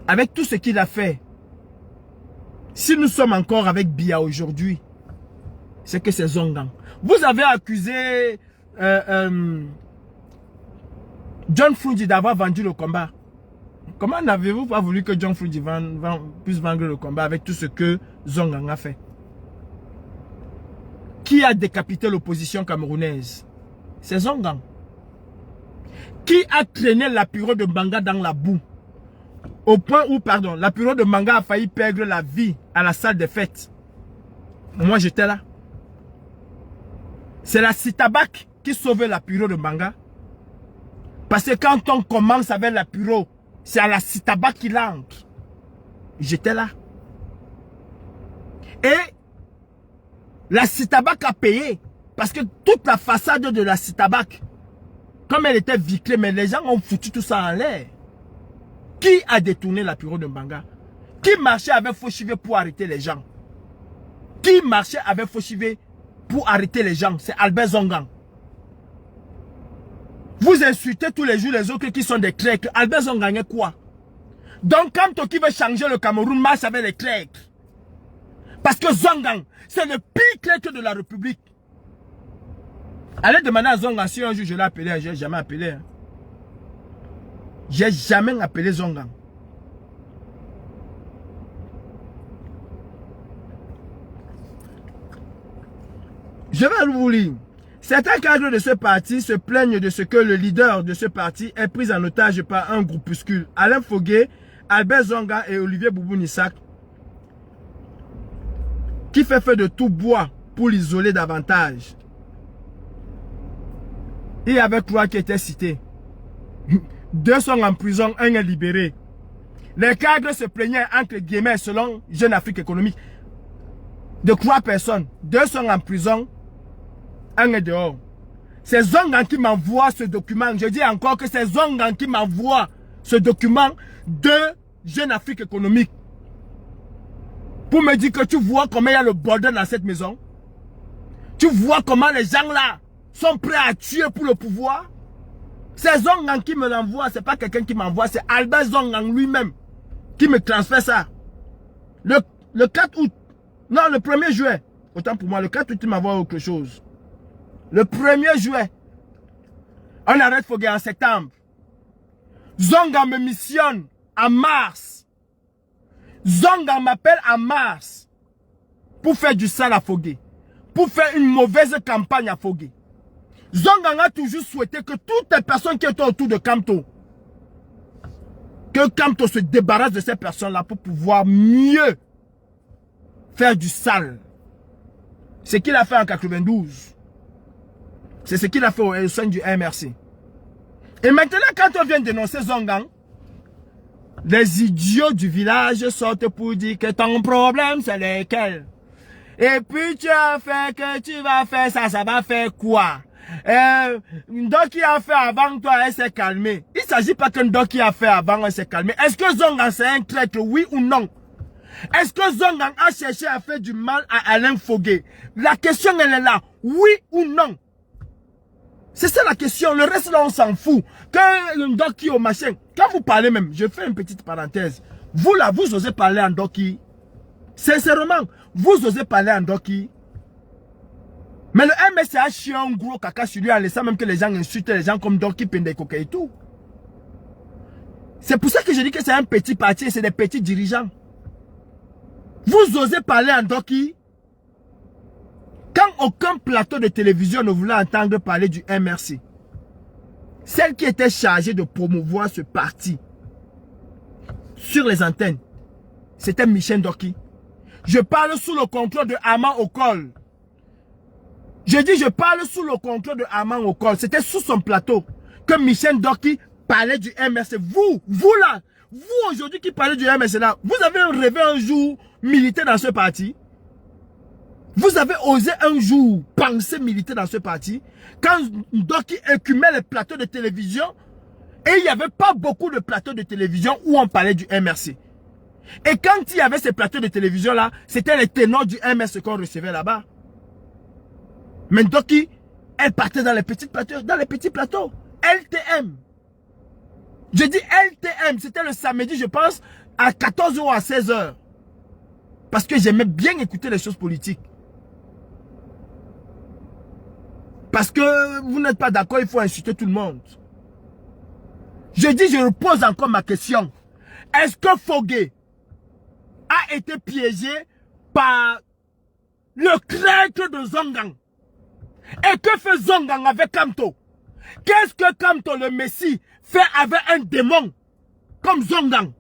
avec tout ce qu'il a fait, si nous sommes encore avec Biya aujourd'hui, c'est que c'est Zongang. Vous avez accusé John Frundi d'avoir vendu le combat. Comment n'avez-vous pas voulu que John Frundi puisse vendre le combat avec tout ce que Zongang a fait? Qui a décapité l'opposition camerounaise? C'est Zongang. Qui a traîné l'apéro de Mbanga dans la boue? Au point où, pardon, l'apéro de Mbanga a failli perdre la vie à la salle des fêtes. Moi, j'étais là. C'est la Citabac qui sauvait l'apéro de Mbanga. Parce que quand on commence avec l'apéro, c'est à la Citabac qu'il entre. J'étais là. Et la Citabac a payé. Parce que toute la façade de la Citabac, comme elle était vitrée, mais les gens ont foutu tout ça en l'air. Qui a détourné l'apéro de Mbanga? Qui marchait avec Fauchivé pour arrêter les gens? Qui marchait avec Fauchivé pour arrêter les gens? C'est Albert Zongang. Vous insultez tous les jours les autres qui sont des traîtres. Albert Zongang est quoi? Donc quand qui veut changer le Cameroun, marche avec les traîtres. Parce que Zongang, c'est le pire traître de la République. Allez demander à Zongang si un jour je l'ai appelé. Je n'ai jamais appelé. Hein. J'ai jamais appelé Zongang. Je vais vous lire. Certains cadres de ce parti se plaignent de ce que le leader de ce parti est pris en otage par un groupuscule. Alain Fogué, Albert Zongang et Olivier Boubou-Nissak, qui fait feu de tout bois pour l'isoler davantage. Il y avait 3 qui étaient cités. 2 sont en prison, 1 est libéré. Les cadres se plaignaient entre guillemets selon Jeune Afrique Économique de 3 personnes. 2 sont en prison, 1 est dehors. C'est Zongang qui m'envoie ce document. Je dis encore que c'est Zongang qui m'envoie ce document de Jeune Afrique Économique. Pour me dire que tu vois comment il y a le bordel dans cette maison. Tu vois comment les gens là sont prêts à tuer pour le pouvoir. C'est Zongang qui me l'envoie, c'est pas quelqu'un qui m'envoie, c'est Albert Zongang lui-même qui me transfère ça. Le 4 août, non, le 1er juillet, autant pour moi, le 4 août, il m'envoie autre chose. Le 1er juillet, on arrête Fogué en septembre. Zongang me missionne en mars. Zongang m'appelle en mars pour faire du sale à Fogué, pour faire une mauvaise campagne à Fogué. Zongang a toujours souhaité que toutes les personnes qui étaient autour de Kamto, que Kamto se débarrasse de ces personnes-là pour pouvoir mieux faire du sale. Ce qu'il a fait en 92. C'est ce qu'il a fait au sein du MRC. Et maintenant, quand on vient dénoncer Zongang, les idiots du village sortent pour dire que ton problème, c'est lesquels. Et puis tu as fait que tu vas faire ça, ça va faire quoi? Ndoki a fait avant toi, elle s'est calmée. Il ne s'agit pas que Ndoki a fait avant, elle s'est calmée. Est-ce que Zongang c'est un traître, oui ou non? Est-ce que Zongang a cherché à faire du mal à Alain Fogué? La question elle est là, oui ou non? C'est ça la question, le reste là on s'en fout. Que Ndoki au machin, quand vous parlez même, je fais une petite parenthèse. Vous là, vous osez parler à Ndoki. Sincèrement, vous osez parler à Ndoki. Mais le MSC a chié un gros caca sur lui en laissant même que les gens insultent les gens comme Ndoki, Pendekoko et tout. C'est pour ça que je dis que c'est un petit parti et c'est des petits dirigeants. Vous osez parler à Ndoki quand aucun plateau de télévision ne voulait entendre parler du MRC. Celle qui était chargée de promouvoir ce parti sur les antennes, c'était Michel Ndoki. Je parle sous le contrôle de Armand Okol. Je dis je parle sous le contrôle de Armand Okol. C'était sous son plateau que Michel Ndoki parlait du MRC. Vous là, vous aujourd'hui qui parlez du MRC là, vous avez rêvé un jour militer dans ce parti? Vous avez osé un jour penser militer dans ce parti? Quand Ndoki écumait les plateaux de télévision et il n'y avait pas beaucoup de plateaux de télévision où on parlait du MRC. Et quand il y avait ces plateaux de télévision là, c'était les ténors du MS qu'on recevait là-bas. Mais Doki, elle partait dans les petits plateaux, LTM. Je dis LTM, c'était le samedi, je pense, à 14h ou à 16h. Parce que j'aimais bien écouter les choses politiques. Parce que vous n'êtes pas d'accord, il faut insulter tout le monde. Je dis, je repose encore ma question. Est-ce que Fogué a été piégé par le crèche de Zongang? Et que fait Zongang avec Kamto? Qu'est-ce que Kamto, le Messie, fait avec un démon comme Zongang?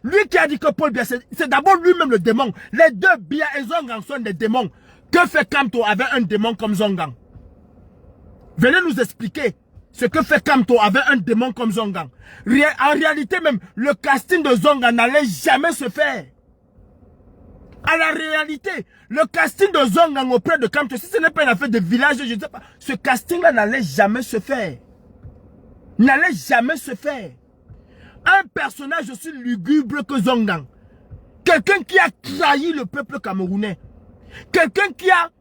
Lui qui a dit que Paul Biya, c'est d'abord lui-même le démon. Les deux, Biya et Zongang, sont des démons. Que fait Kamto avec un démon comme Zongang? Venez nous expliquer ce que fait Kamto avec un démon comme Zongang. En réalité même, le casting de Zongang n'allait jamais se faire. À la réalité, le casting de Zongang auprès de Kamto, si ce n'est pas une affaire de village, je ne sais pas, ce casting-là n'allait jamais se faire. N'allait jamais se faire. Un personnage aussi lugubre que Zongang. Quelqu'un qui a trahi le peuple camerounais. Quelqu'un qui a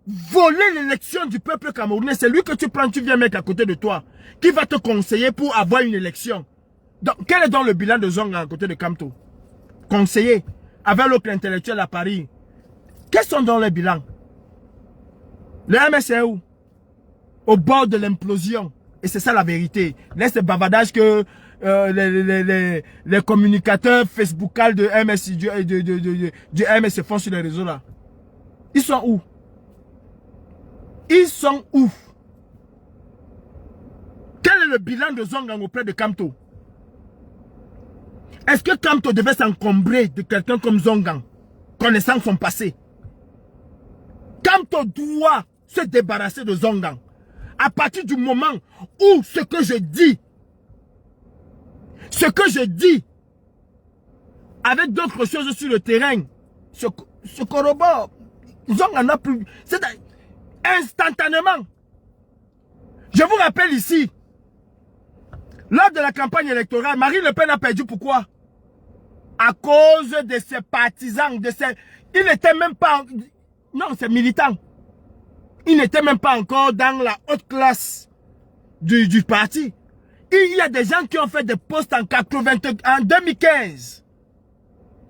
volé l'élection du peuple camerounais. C'est lui que tu prends, tu viens mettre à côté de toi. Qui va te conseiller pour avoir une élection. Donc, quel est donc le bilan de Zongang à côté de Kamto? Conseiller. Avec l'autre intellectuel à Paris. Quels sont donc les bilans? Le MS est où? Au bord de l'implosion. Et c'est ça la vérité. Laisse le bavardage que les communicateurs Facebookal de MS, du MS se font sur les réseaux là. Ils sont où? Ils sont où? Quel est le bilan de Zongang auprès de Kamto? Est-ce que Kamto devait s'encombrer de quelqu'un comme Zongang, connaissant son passé? Kamto doit se débarrasser de Zongang. À partir du moment où ce que je dis, avec d'autres choses sur le terrain, se corrobore, Zongang n'a plus... C'est instantanément. Je vous rappelle ici, lors de la campagne électorale, Marine Le Pen a perdu pourquoi? À cause de ses partisans, il n'était même pas... Non, c'est militant. Il n'était même pas encore dans la haute classe du parti. Il y a des gens qui ont fait des postes en 2015,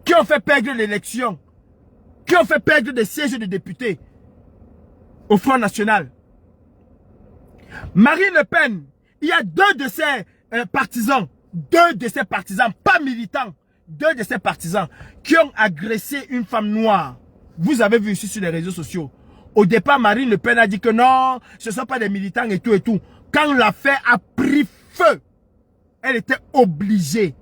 qui ont fait perdre l'élection, qui ont fait perdre des sièges de députés au Front National. Marine Le Pen, il y a deux de ses partisans, pas militants, deux de ses partisans qui ont agressé une femme noire. Vous avez vu ici sur les réseaux sociaux. Au départ, Marine Le Pen a dit que non, ce ne sont pas des militants et tout et tout. Quand l'affaire a pris feu, elle était obligée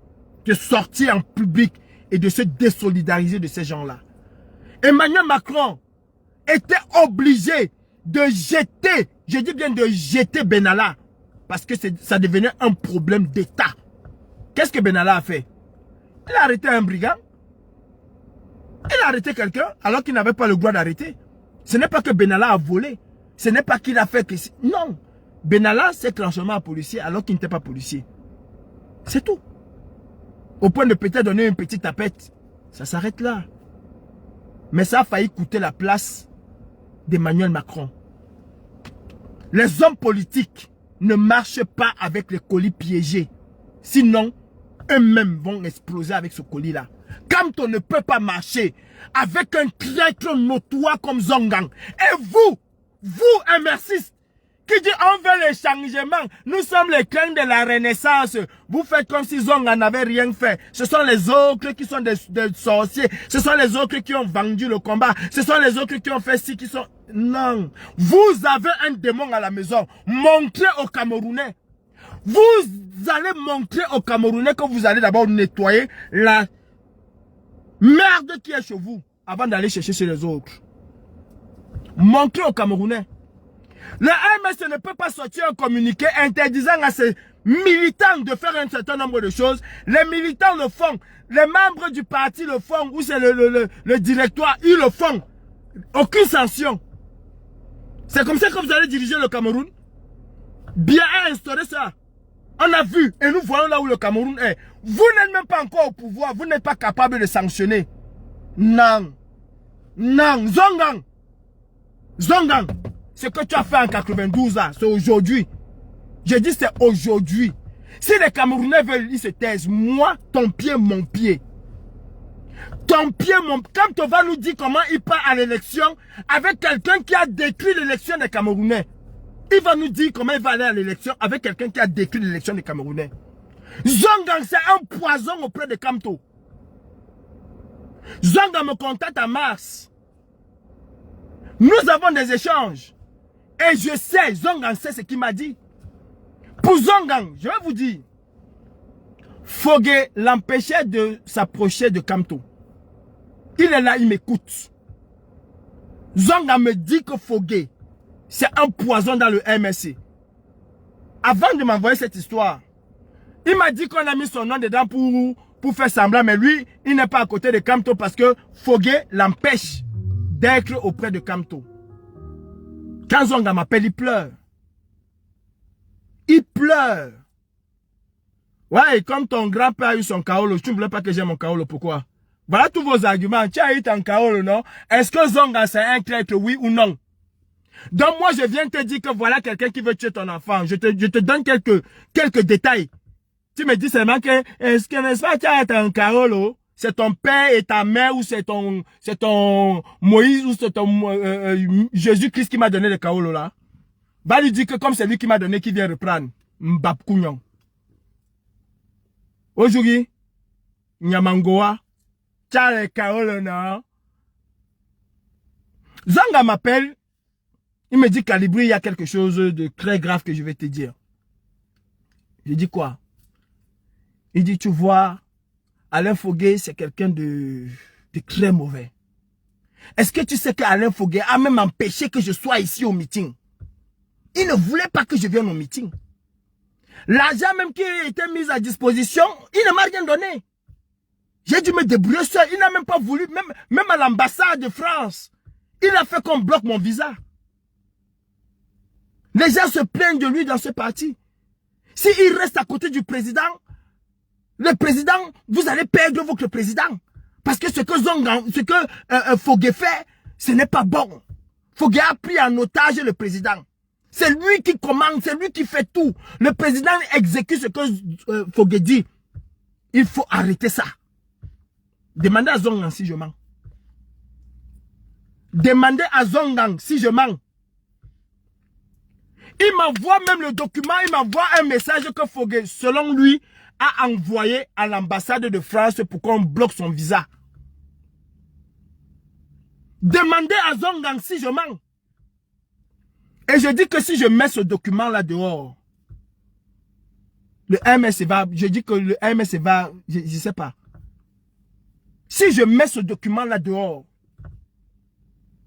de sortir en public et de se désolidariser de ces gens-là. Emmanuel Macron était obligé de jeter, je dis bien de jeter Benalla, parce que ça devenait un problème d'État. Qu'est-ce que Benalla a fait? Il a arrêté un brigand. Il a arrêté quelqu'un alors qu'il n'avait pas le droit d'arrêter. Ce n'est pas que Benalla a volé. Ce n'est pas qu'il a fait que... Non. Benalla s'est transformé en policier alors qu'il n'était pas policier. C'est tout. Au point de peut-être donner une petite tapette. Ça s'arrête là. Mais ça a failli coûter la place d'Emmanuel Macron. Les hommes politiques ne marchent pas avec les colis piégés. Sinon, eux-mêmes vont exploser avec ce colis-là. Kamto ne peut pas marcher avec un traître notoire comme Zongang. Et vous MRCistes, qui dit on veut les changements, nous sommes les craintes de la renaissance. Vous faites comme si Zongang n'avait rien fait. Ce sont les autres qui sont des sorciers. Ce sont les autres qui ont vendu le combat. Ce sont les autres qui ont fait ci, qui sont... Non. Vous avez un démon à la maison. Montrez aux Camerounais. Vous allez montrer aux Camerounais que vous allez d'abord nettoyer la merde qui est chez vous avant d'aller chercher chez les autres. Montrez aux Camerounais. Le MS ne peut pas sortir un communiqué interdisant à ses militants de faire un certain nombre de choses. Les militants le font. Les membres du parti le font. Ou c'est le directoire, ils le font. Aucune sanction. C'est comme ça que vous allez diriger le Cameroun. Bien instaurer ça. On a vu, et nous voyons là où le Cameroun est. Vous n'êtes même pas encore au pouvoir, vous n'êtes pas capable de sanctionner. Non. Non, Zongang. Zongang, ce que tu as fait en 92 là, c'est aujourd'hui. Je dis c'est aujourd'hui. Si les Camerounais veulent, ils se taisent. Moi, ton pied, mon pied. Ton pied, mon... Quand on va nous dire comment il part à l'élection avec quelqu'un qui a décrit l'élection des Camerounais. Il va nous dire comment il va aller à l'élection avec quelqu'un qui a décrit l'élection des Camerounais. Zongang, c'est un poison auprès de Kamto. Zongang me contacte en mars. Nous avons des échanges. Et je sais, Zongang sait ce qu'il m'a dit. Pour Zongang, je vais vous dire, Fogué l'empêchait de s'approcher de Kamto. Il est là, il m'écoute. Zongang me dit que Fogué, c'est un poison dans le MSC. Avant de m'envoyer cette histoire, il m'a dit qu'on a mis son nom dedans pour faire semblant, mais lui, il n'est pas à côté de Kamto parce que Fogué l'empêche d'être auprès de Kamto. Quand Zongang m'appelle, il pleure. Il pleure. Ouais, comme ton grand-père a eu son kaolo, tu ne voulais pas que j'aie mon kaolo, pourquoi? Voilà tous vos arguments. Tu as eu ton kaolo, non? Est-ce que Zongang c'est un traître, oui ou non? Donc moi, je viens te dire que voilà quelqu'un qui veut tuer ton enfant. Je te donne quelques détails. Tu me dis seulement que, est-ce que n'est-ce pas, tu as ton kaolo? C'est ton père et ta mère ou c'est ton Moïse ou c'est ton Jésus-Christ qui m'a donné le kaolo là? Va lui dire que comme c'est lui qui m'a donné, qui vient reprendre. Mbap Kounyon. Aujourd'hui, Nyamangoa, Tchale Kaolo, non? Zongang m'appelle, il me dit Calibri, il y a quelque chose de très grave que je vais te dire. Je dis quoi? Il dit, tu vois, Alain Fogué, c'est quelqu'un de très mauvais. Est-ce que tu sais qu'Alain Fogué a même empêché que je sois ici au meeting? Il ne voulait pas que je vienne au meeting. L'argent même qui était mis à disposition, il ne m'a rien donné. J'ai dû me débrouiller seul. Il n'a même pas voulu, même à l'ambassade de France. Il a fait qu'on bloque mon visa. Les gens se plaignent de lui dans ce parti. S'il reste à côté du président, le président, vous allez perdre votre président. Parce que ce que Fogué fait, ce n'est pas bon. Fogué a pris en otage le président. C'est lui qui commande, c'est lui qui fait tout. Le président exécute ce que Fogué dit. Il faut arrêter ça. Demandez à Zongang si je mens. Demandez à Zongang si je mens. Il m'envoie même le document, il m'envoie un message que Fogué, selon lui, a envoyé à l'ambassade de France pour qu'on bloque son visa. Demandez à Zongang si je mens. Et je dis que si je mets ce document là dehors, le MS va, je dis que le MS va, je ne sais pas. Si je mets ce document là dehors,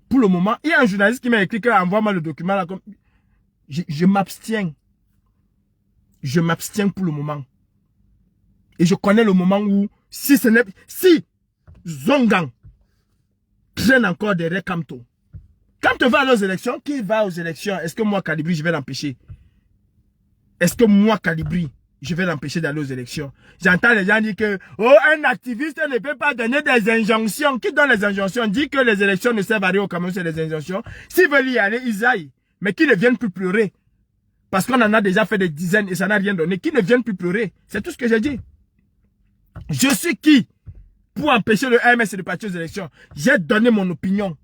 pour le moment, il y a un journaliste qui m'a écrit que envoie-moi le document là. Je m'abstiens. Je m'abstiens pour le moment. Et je connais le moment où, si Zongang traîne encore derrière Kamto. Kamto va aux élections, qui va aux élections? Est-ce que moi, Calibri, je vais l'empêcher? Est-ce que moi, Calibri, je vais l'empêcher d'aller aux élections? J'entends les gens dire que, oh, un activiste ne peut pas donner des injonctions. Qui donne les injonctions? Dit que les élections ne servent à rien au Cameroun, c'est des injonctions. S'ils veulent y aller, ils aillent. Mais qu'ils ne viennent plus pleurer. Parce qu'on en a déjà fait des dizaines et ça n'a rien donné. Qu'ils ne viennent plus pleurer. C'est tout ce que j'ai dit. Je suis qui pour empêcher le MRC de partir aux élections? J'ai donné mon opinion.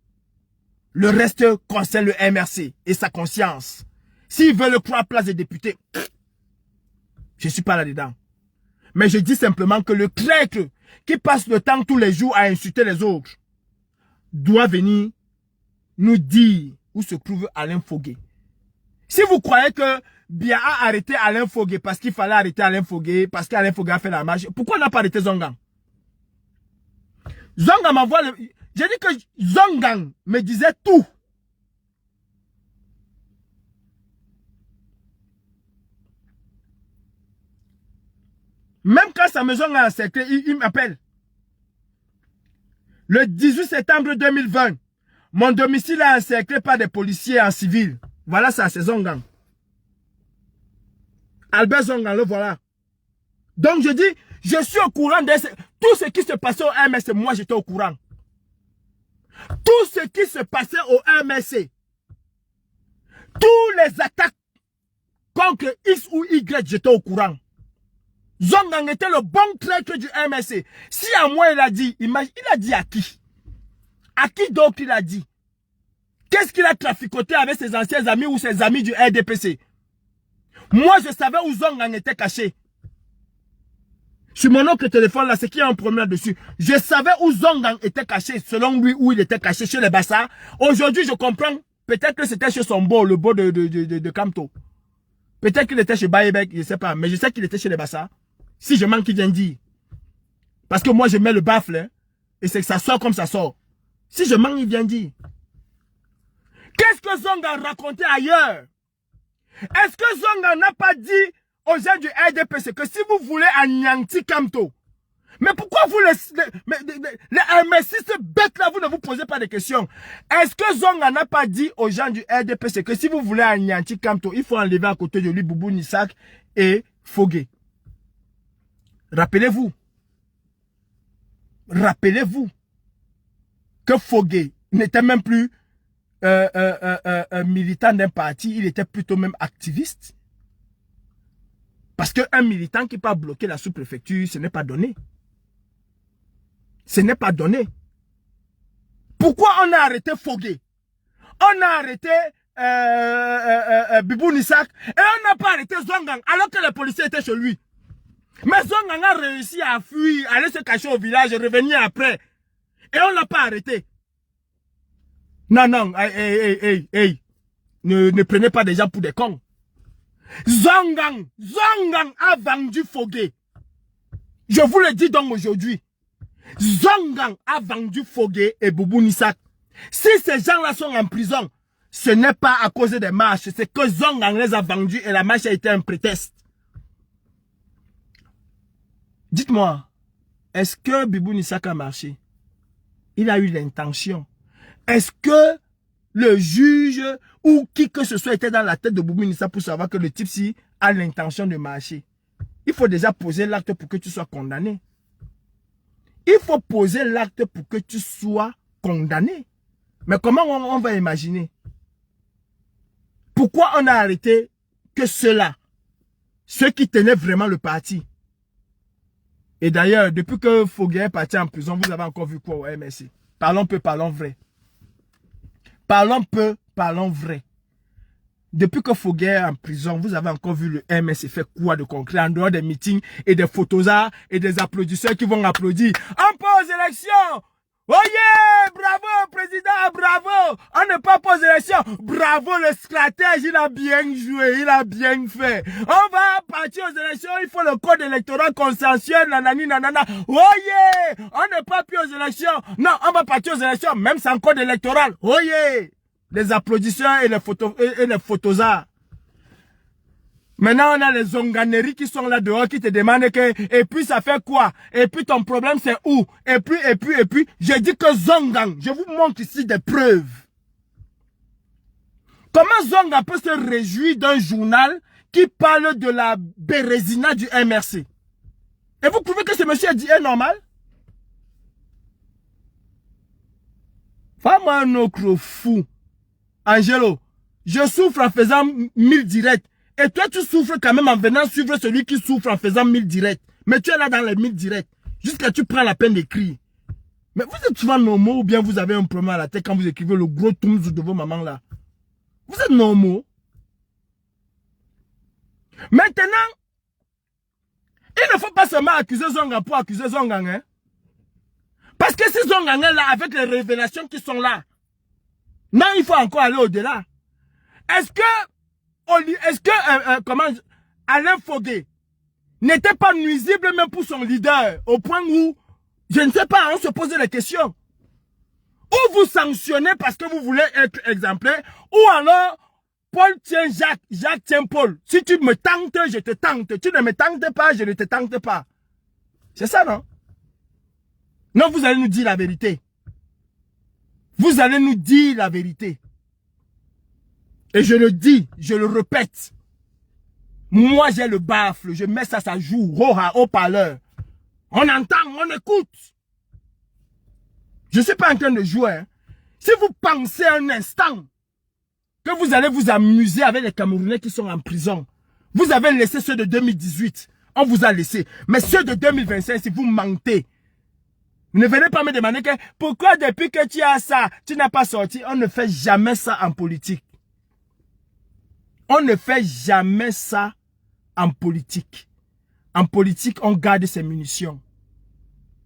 Le reste concerne le MRC et sa conscience. S'ils veulent croire place des députés, je ne suis pas là-dedans. Mais je dis simplement que le traître qui passe le temps tous les jours à insulter les autres doit venir nous dire où se trouve Alain Fogué. Si vous croyez que Bia a arrêté Alain Fogué parce qu'il fallait arrêter Alain Fogué, parce qu'Alain Fogué a fait la marche, pourquoi on n'a pas arrêté Zongang? Zongang m'envoie le... J'ai dit que Zongang me disait tout. Même quand sa maison est encerclée, il m'appelle. Le 18 septembre 2020, mon domicile est encerclé par des policiers en civil. Voilà ça, c'est Zongang. Albert Zongan, le voilà. Donc je dis, je suis au courant de tout ce qui se passait au MSC. Moi, j'étais au courant. Tout ce qui se passait au MSC. Tous les attaques contre X ou Y, j'étais au courant. Zongan était le bon traître du MSC. Si à moi il a dit, imagine, il a dit à qui? À qui donc il a dit? Qu'est-ce qu'il a traficoté avec ses anciens amis ou ses amis du RDPC? Moi, je savais où Zongan était caché. Sur mon autre téléphone là, c'est qu'il y a un problème là-dessus. Je savais où Zongan était caché, selon lui, où il était caché, chez les Bassa. Aujourd'hui, je comprends. Peut-être que c'était chez son beau, le beau de Kamto. Peut-être qu'il était chez Bayebek, je ne sais pas. Mais je sais qu'il était chez les Bassa. Si je manque, il vient dire. Parce que moi, je mets le baffle. Hein, et c'est que ça sort comme ça sort. Si je manque, il vient dire. Qu'est-ce que Zongan racontait ailleurs? Est-ce que Zongan n'a pas dit aux gens du RDPC que si vous voulez anéantir Kamto, mais pourquoi vous les MSistes bêtes là, vous ne vous posez pas de questions? Est-ce que Zongan n'a pas dit aux gens du RDPC que si vous voulez anéantir Kamto, il faut enlever à côté de lui Boubou Nissak et Fogué? Rappelez-vous. Rappelez-vous que Fogué n'était même plus militant d'un parti, il était plutôt même activiste. Parce qu'un militant qui peut bloquer la sous-préfecture, ce n'est pas donné. Ce n'est pas donné. Pourquoi on a arrêté Fogué? On a arrêté Bibou Nissak et on n'a pas arrêté Zongan alors que les policiers étaient chez lui. Mais Zongan a réussi à fuir, aller se cacher au village et revenir après. Et on ne l'a pas arrêté. Non, non, ne prenez pas des gens pour des cons. Zongan a vendu Fogué. Je vous le dis donc aujourd'hui. Zongan a vendu Fogué et Boubou Nissak. Si ces gens-là sont en prison, ce n'est pas à cause des marches, c'est que Zongan les a vendus et la marche a été un prétexte. Dites-moi, est-ce que Boubou Nissak a marché? Il a eu l'intention. Est-ce que le juge ou qui que ce soit était dans la tête de Boubou Nissak pour savoir que le type-ci a l'intention de marcher? Il faut déjà poser l'acte pour que tu sois condamné. Il faut poser l'acte pour que tu sois condamné. Mais comment on va imaginer? Pourquoi on a arrêté que ceux-là, ceux qui tenaient vraiment le parti? Et d'ailleurs, depuis que Fogué est parti en prison, vous avez encore vu quoi au MSC? Parlons peu, parlons vrai. Parlons peu, parlons vrai. Depuis que Fogué est en prison, vous avez encore vu le MSC fait quoi de concret en dehors des meetings et des photosards et des applaudisseurs qui vont applaudir. On pose élection! Oh yeah! Bravo, président, bravo! On ne pas pose élection. Bravo, le stratège, il a bien joué, il a bien fait. On va partir aux élections, il faut le code électoral consensuel, nanani, nanana. Oh yeah! On n'est pas plus aux élections. Non, on va partir aux élections, même sans code électoral. Oh yeah! Les applaudisseurs et les photosards. Maintenant, on a les zonganeries qui sont là dehors, qui te demandent que, et puis ça fait quoi? Et puis ton problème c'est où? Et puis, je dis que Zongan, je vous montre ici des preuves. Comment Zongan peut se réjouir d'un journal qui parle de la bérésina du MRC? Et vous trouvez que ce monsieur est normal? Fais-moi un autre fou. Angelo, je souffre en faisant 1000 directs. Et toi, tu souffres quand même en venant suivre celui qui souffre en faisant 1000 directs. Mais tu es là dans les 1000 directs. Jusqu'à tu prends la peine d'écrire. Mais vous êtes souvent normaux ou bien vous avez un problème à la tête quand vous écrivez le gros toumzou de vos mamans là. Vous êtes normaux. Maintenant, il ne faut pas seulement accuser Zongan pour accuser Zongan. Hein? Parce que si Zongan est là avec les révélations qui sont là, non, il faut encore aller au-delà. Est-ce que comment Alain Fogué n'était pas nuisible même pour son leader au point où, je ne sais pas, on se pose des questions. Ou vous sanctionnez parce que vous voulez être exemplaire, ou alors Paul tient Jacques, Jacques tient Paul. Si tu me tentes, je te tente. Tu ne me tentes pas, je ne te tente pas. C'est ça, non? Non, vous allez nous dire la vérité. Vous allez nous dire la vérité. Et je le dis, je le répète. Moi, j'ai le baffle. Je mets ça, ça joue. Haut-parleur. On entend, on écoute. Je ne suis pas en train de jouer. Hein. Si vous pensez un instant que vous allez vous amuser avec les Camerounais qui sont en prison, vous avez laissé ceux de 2018. On vous a laissé. Mais ceux de 2025, si vous mentez, ne venez pas me demander que pourquoi depuis que tu as ça, tu n'as pas sorti. On ne fait jamais ça en politique. On ne fait jamais ça en politique. En politique, on garde ses munitions.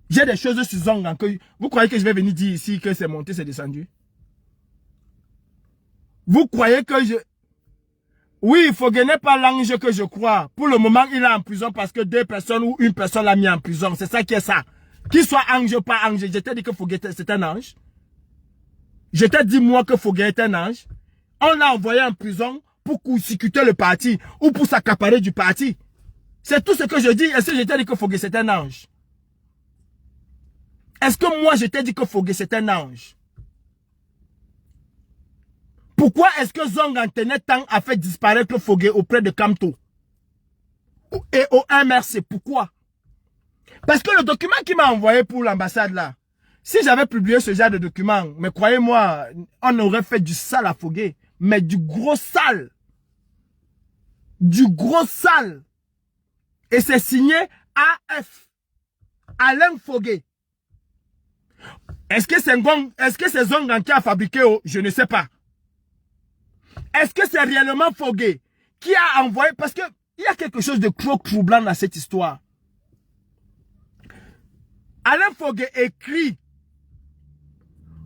J'ai des choses sur Zongan que... Vous croyez que je vais venir dire ici que c'est monté, c'est descendu? Vous croyez que je... Oui, Fogué n'est pas l'ange que je crois. Pour le moment, il est en prison parce que 2 personnes ou 1 personne l'a mis en prison. C'est ça qui est ça. Qu'il soit ange ou pas ange. Je t'ai dit que Fogué c'est un ange. Je t'ai dit moi que Fogué est un ange. On l'a envoyé en prison pour constituer le parti ou pour s'accaparer du parti. C'est tout ce que je dis. Est-ce que je t'ai dit que Fogué c'est un ange? Est-ce que moi je t'ai dit que Fogué c'est un ange? Pourquoi est-ce que Zongan tenait tant à faire disparaître Fogué auprès de Kamto et au MRC? Pourquoi? Parce que le document qu'il m'a envoyé pour l'ambassade là, si j'avais publié ce genre de document, mais croyez-moi, on aurait fait du sale à Fogué. Mais du gros sale. Du gros sale. Et c'est signé AF. Alain Fogué. Est-ce que c'est Zongan qui a fabriqué? Je ne sais pas. Est-ce que c'est réellement Fogué qui a envoyé? Parce que il y a quelque chose de trop troublant dans cette histoire. Alain Fogué écrit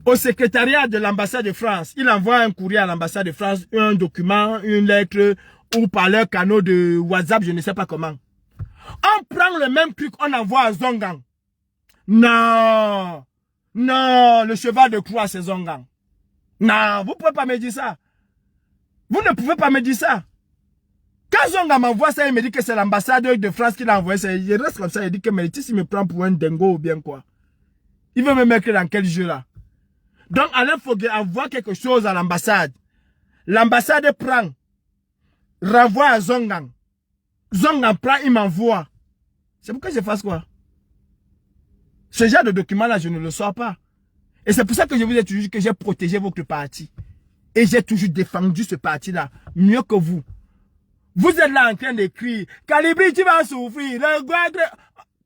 au secrétariat de l'ambassade de France. Il envoie un courrier à l'ambassade de France, un document, une lettre, ou par leur canal de WhatsApp, je ne sais pas comment. On prend le même truc, on envoie à Zongan. Non, non, le cheval de croix c'est Zongan. Non, vous ne pouvez pas me dire ça. Vous ne pouvez pas me dire ça. Quand Zongan m'envoie ça, il me dit que c'est l'ambassade de France qui l'a envoyé ça. Il reste comme ça, il dit que mais il me prend pour un dingo ou bien quoi. Il veut me mettre dans quel jeu là? Donc Alain Fogué envoie quelque chose à l'ambassade. L'ambassade prend, renvoie à Zongan. Zongan prend, il m'envoie. C'est pourquoi je fasse quoi? Ce genre de document là, je ne le sors pas. Et c'est pour ça que je vous ai toujours dit que j'ai protégé votre parti. Et j'ai toujours défendu ce parti-là, mieux que vous. Vous êtes là en train d'écrire, Calibri, tu vas souffrir.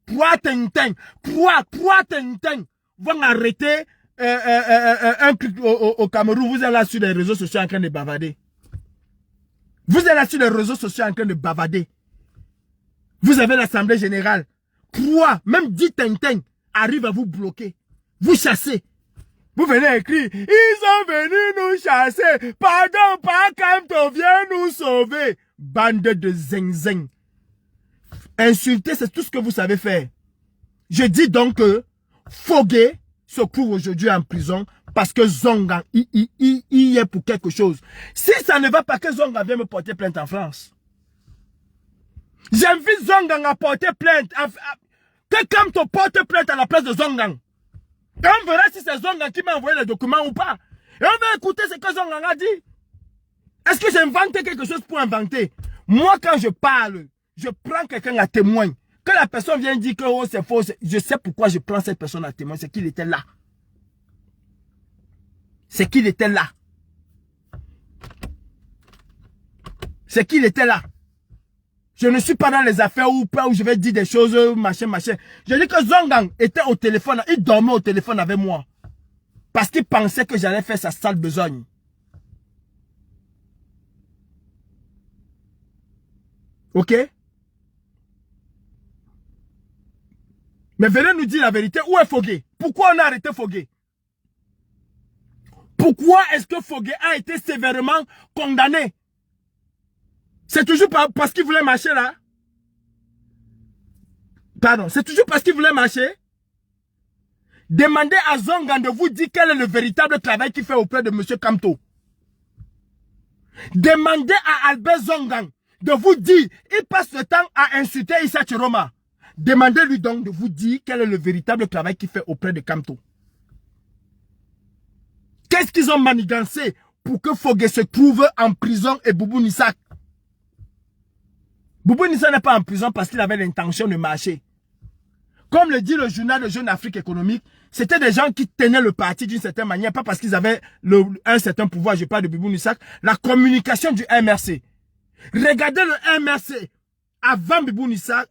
Pourquoi Tintin vont arrêter un truc au Cameroun. Vous êtes là sur les réseaux sociaux en train de bavader. Vous êtes là sur les réseaux sociaux en train de bavader. Vous avez l'Assemblée Générale. Pourquoi même 10 Tintin arrivent à vous bloquer, vous chasser. Vous venez écrire, ils sont venus nous chasser. Pardon, pas Kamto, viens nous sauver. Bande de zing-zing. Insulter, c'est tout ce que vous savez faire. Je dis donc que Fogué se trouve aujourd'hui en prison parce que Zongan, il y est pour quelque chose. Si ça ne va pas, que Zongan vienne me porter plainte en France. J'invite Zongan à porter plainte. Que Kamto porte plainte à la place de Zongan. Et on verra si c'est Zongan qui m'a envoyé les documents ou pas. Et on va écouter ce que Zongan a dit. Est-ce que j'ai inventé quelque chose pour inventer? Moi, quand je parle, je prends quelqu'un à témoin. Que la personne vient dire que oh, c'est faux, je sais pourquoi je prends cette personne à témoin. C'est qu'il était là. C'est qu'il était là. C'est qu'il était là. Je ne suis pas dans les affaires où je vais dire des choses, machin, machin. Je dis que Zongan était au téléphone, il dormait au téléphone avec moi. Parce qu'il pensait que j'allais faire sa sale besogne. Ok? Mais venez nous dire la vérité, où est Fogué? Pourquoi on a arrêté Fogué? Pourquoi est-ce que Fogué a été sévèrement condamné? C'est toujours parce qu'il voulait marcher là? Pardon, c'est toujours parce qu'il voulait marcher? Demandez à Zongan de vous dire quel est le véritable travail qu'il fait auprès de M. Kamto. Demandez à Albert Zongan de vous dire, il passe le temps à insulter Issa Chiroma. Demandez-lui donc de vous dire quel est le véritable travail qu'il fait auprès de Kamto. Qu'est-ce qu'ils ont manigancé pour que Fogué se trouve en prison et Boubou Nissak? Boubou Nissa n'est pas en prison parce qu'il avait l'intention de marcher. Comme le dit le journal de Jeune Afrique économique, c'était des gens qui tenaient le parti d'une certaine manière, pas parce qu'ils avaient un certain pouvoir, je parle de Boubou Nissa, la communication du MRC. Regardez le MRC avant Boubou Nissa,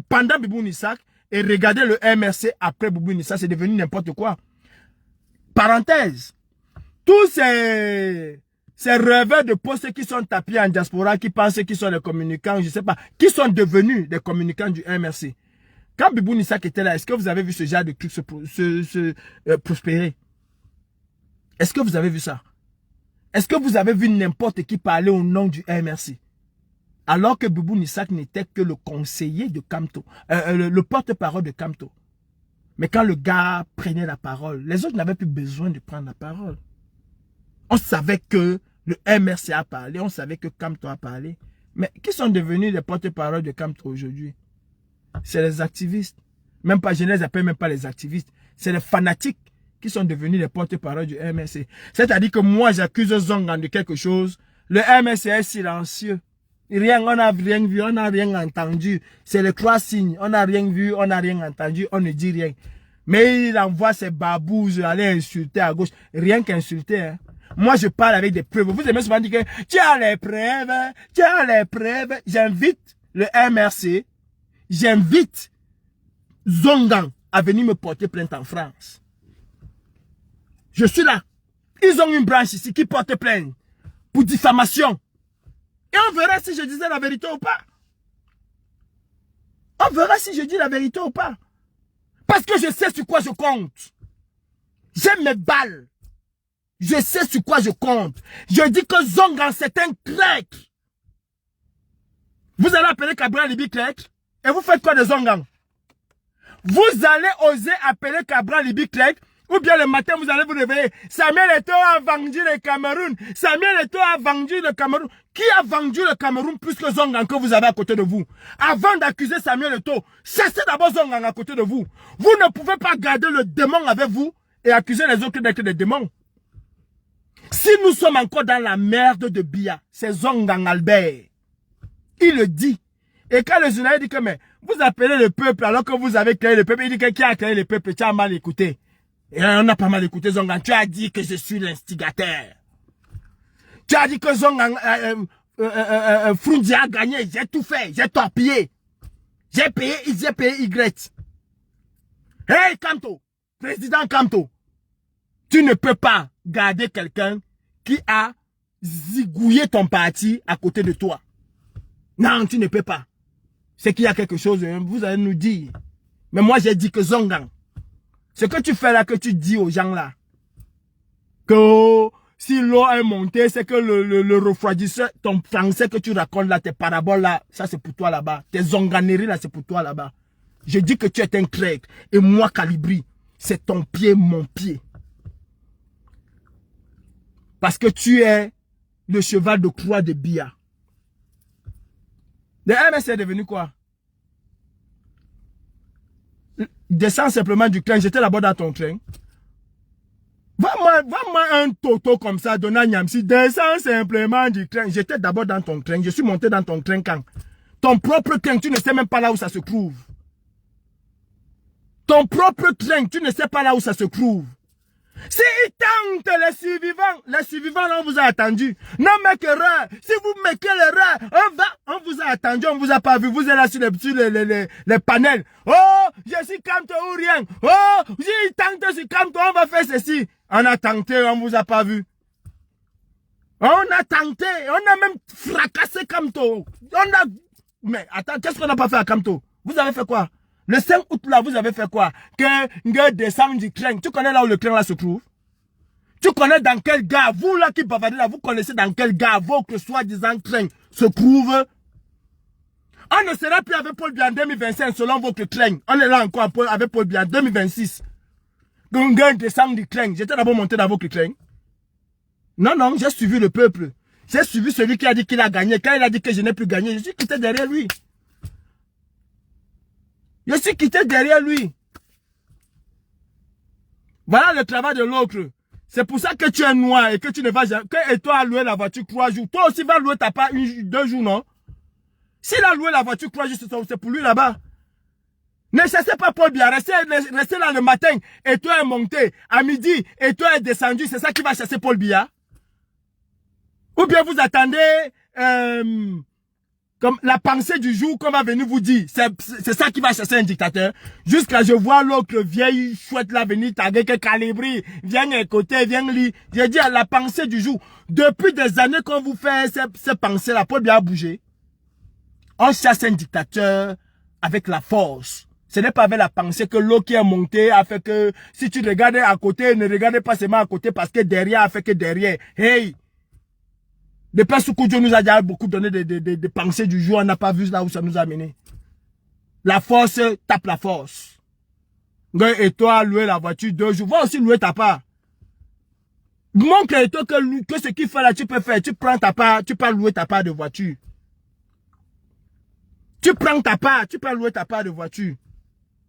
pendant Boubou Nissa, et regardez le MRC après Boubou Nissa, c'est devenu n'importe quoi. Parenthèse, tous ces rêveurs de postes qui sont tapis en diaspora, qui pensent qu'ils sont des communicants, je ne sais pas, qui sont devenus des communicants du MRC. Quand Boubou Nissa était là, est-ce que vous avez vu ce genre de truc prospérer? Est-ce que vous avez vu ça? Est-ce que vous avez vu n'importe qui parler au nom du MRC? Alors que Boubou Nissa n'était que le conseiller de Kamto, le porte-parole de Kamto. Mais quand le gars prenait la parole, les autres n'avaient plus besoin de prendre la parole. On savait que le MRC a parlé, on savait que Kamto a parlé. Mais qui sont devenus les porte-parole de Kamto aujourd'hui? C'est les activistes. Même pas, je ne les appelle même pas les activistes. C'est les fanatiques qui sont devenus les porte-parole du MRC. C'est-à-dire que moi, j'accuse Zongan de quelque chose. Le MRC est silencieux. Rien, on n'a rien vu, on n'a rien entendu. C'est les 3 signes. On n'a rien vu, on n'a rien entendu, on ne dit rien. Mais il envoie ses babouses aller insulter à gauche. Rien qu'insulter. Hein. Moi, je parle avec des preuves. Vous aimez souvent dire que tu as les preuves, tu as les preuves. J'invite le MRC, j'invite Zongan à venir me porter plainte en France. Je suis là. Ils ont une branche ici qui porte plainte pour diffamation. Et on verra si je disais la vérité ou pas. On verra si je dis la vérité ou pas. Parce que je sais sur quoi je compte. J'aime mes balles. Je sais sur quoi je compte. Je dis que Zongan, c'est un traître. Vous allez appeler Cabral Libi traître. Et vous faites quoi de Zongan? Vous allez oser appeler Cabral Libi traître. Ou bien le matin, vous allez vous réveiller. Samuel Eto'o a vendu le Cameroun. Samuel Eto'o a vendu le Cameroun. Qui a vendu le Cameroun plus que Zongan que vous avez à côté de vous? Avant d'accuser Samuel Eto'o, chassez d'abord Zongan à côté de vous. Vous ne pouvez pas garder le démon avec vous et accuser les autres d'être des démons. Si nous sommes encore dans la merde de Biya, c'est Zongan Albert. Il le dit. Et quand le journaliste dit que mais, vous appelez le peuple alors que vous avez créé le peuple, il dit que qui a créé le peuple, tu as mal écouté. Et on a pas mal écouté Zongan. Tu as dit que je suis l'instigateur. Tu as dit que Zongan, Frundi a gagné. J'ai tout fait. J'ai torpillé. J'ai payé Y. Hey Kamto, président Kamto, tu ne peux pas garder quelqu'un qui a zigouillé ton parti à côté de toi. Non, tu ne peux pas. C'est qu'il y a quelque chose, vous allez nous dire. Mais moi j'ai dit que Zongan, ce que tu fais là, que tu dis aux gens là, que si l'eau est montée, c'est que le refroidisseur, ton français que tu racontes là, tes paraboles là, ça c'est pour toi là-bas. Tes zonganeries là, c'est pour toi là-bas. Je dis que tu es un traître. Et moi, Calibri, c'est ton pied, mon pied. Parce que tu es le cheval de croix de Biya. Le MS est devenu quoi? Descends simplement du train. J'étais là-bas dans ton train. Va-moi un toto comme ça, Donna Nyamsi. Descends simplement du train. J'étais d'abord dans ton train. Je suis monté dans ton train quand? Ton propre train, tu ne sais même pas là où ça se trouve. Ton propre train, tu ne sais pas là où ça se trouve. Si ils tentent les survivants, on vous a attendu. Non, mec, erreur. Si vous mettez l'erreur, on vous a attendu, on vous a pas vu. Vous êtes là sur les panels. Oh, je suis Kamto ou rien. Oh, si tentent sur Kamto, on va faire ceci. On a tenté, on vous a pas vu. On a tenté, on a même fracassé Kamto. Mais attends, qu'est-ce qu'on n'a pas fait à Kamto? Vous avez fait quoi? Le 5 août là, vous avez fait quoi? Que descend du train. Tu connais là où le train là se trouve? Tu connais dans quel gare? Vous là qui bavardez là, vous connaissez dans quel gare votre soi-disant train se trouve? On ne sera plus avec Paul Biya en 2025 selon votre train. On est là encore avec Paul Biya en 2026. Que descend du train. J'étais d'abord monté dans votre train. Non, non, j'ai suivi le peuple. J'ai suivi celui qui a dit qu'il a gagné. Quand il a dit que je n'ai plus gagné, je suis quitté derrière lui. Je suis quitté derrière lui. Voilà le travail de l'autre. C'est pour ça que tu es noir et que tu ne vas jamais... Que toi a loué la voiture 3 jours. Toi aussi vas louer ta part 2 jours, non? S'il a loué la voiture, crois juste c'est pour lui là-bas. Ne chassez pas Paul Biya, restez là le matin, et toi est monté, à midi, et toi est descendu, c'est ça qui va chasser Paul Biya? Ou bien vous attendez comme la pensée du jour qu'on va venir vous dire, c'est ça qui va chasser un dictateur. Jusqu'à je vois l'autre vieille chouette là venir taguer que Calibri, viens écouter, viens lire. J'ai dit à la pensée du jour, depuis des années qu'on vous fait ces pensées-là, Paul Biya a bougé. On chasse un dictateur avec la force. Ce n'est pas avec la pensée que l'eau qui est montée a fait que si tu regardes à côté, ne regardez pas seulement à côté parce que derrière a fait que derrière. Hey! Depuis Soukoudjo nous a déjà beaucoup donné des pensées du jour, on n'a pas vu là où ça nous a mené. La force tape la force. Et toi, louer la voiture 2 jours, va aussi louer ta part. Montre à toi que ce qu'il fait là, tu peux faire. Tu prends ta part, tu peux louer ta part de voiture. Tu prends ta part, tu peux louer ta part de voiture.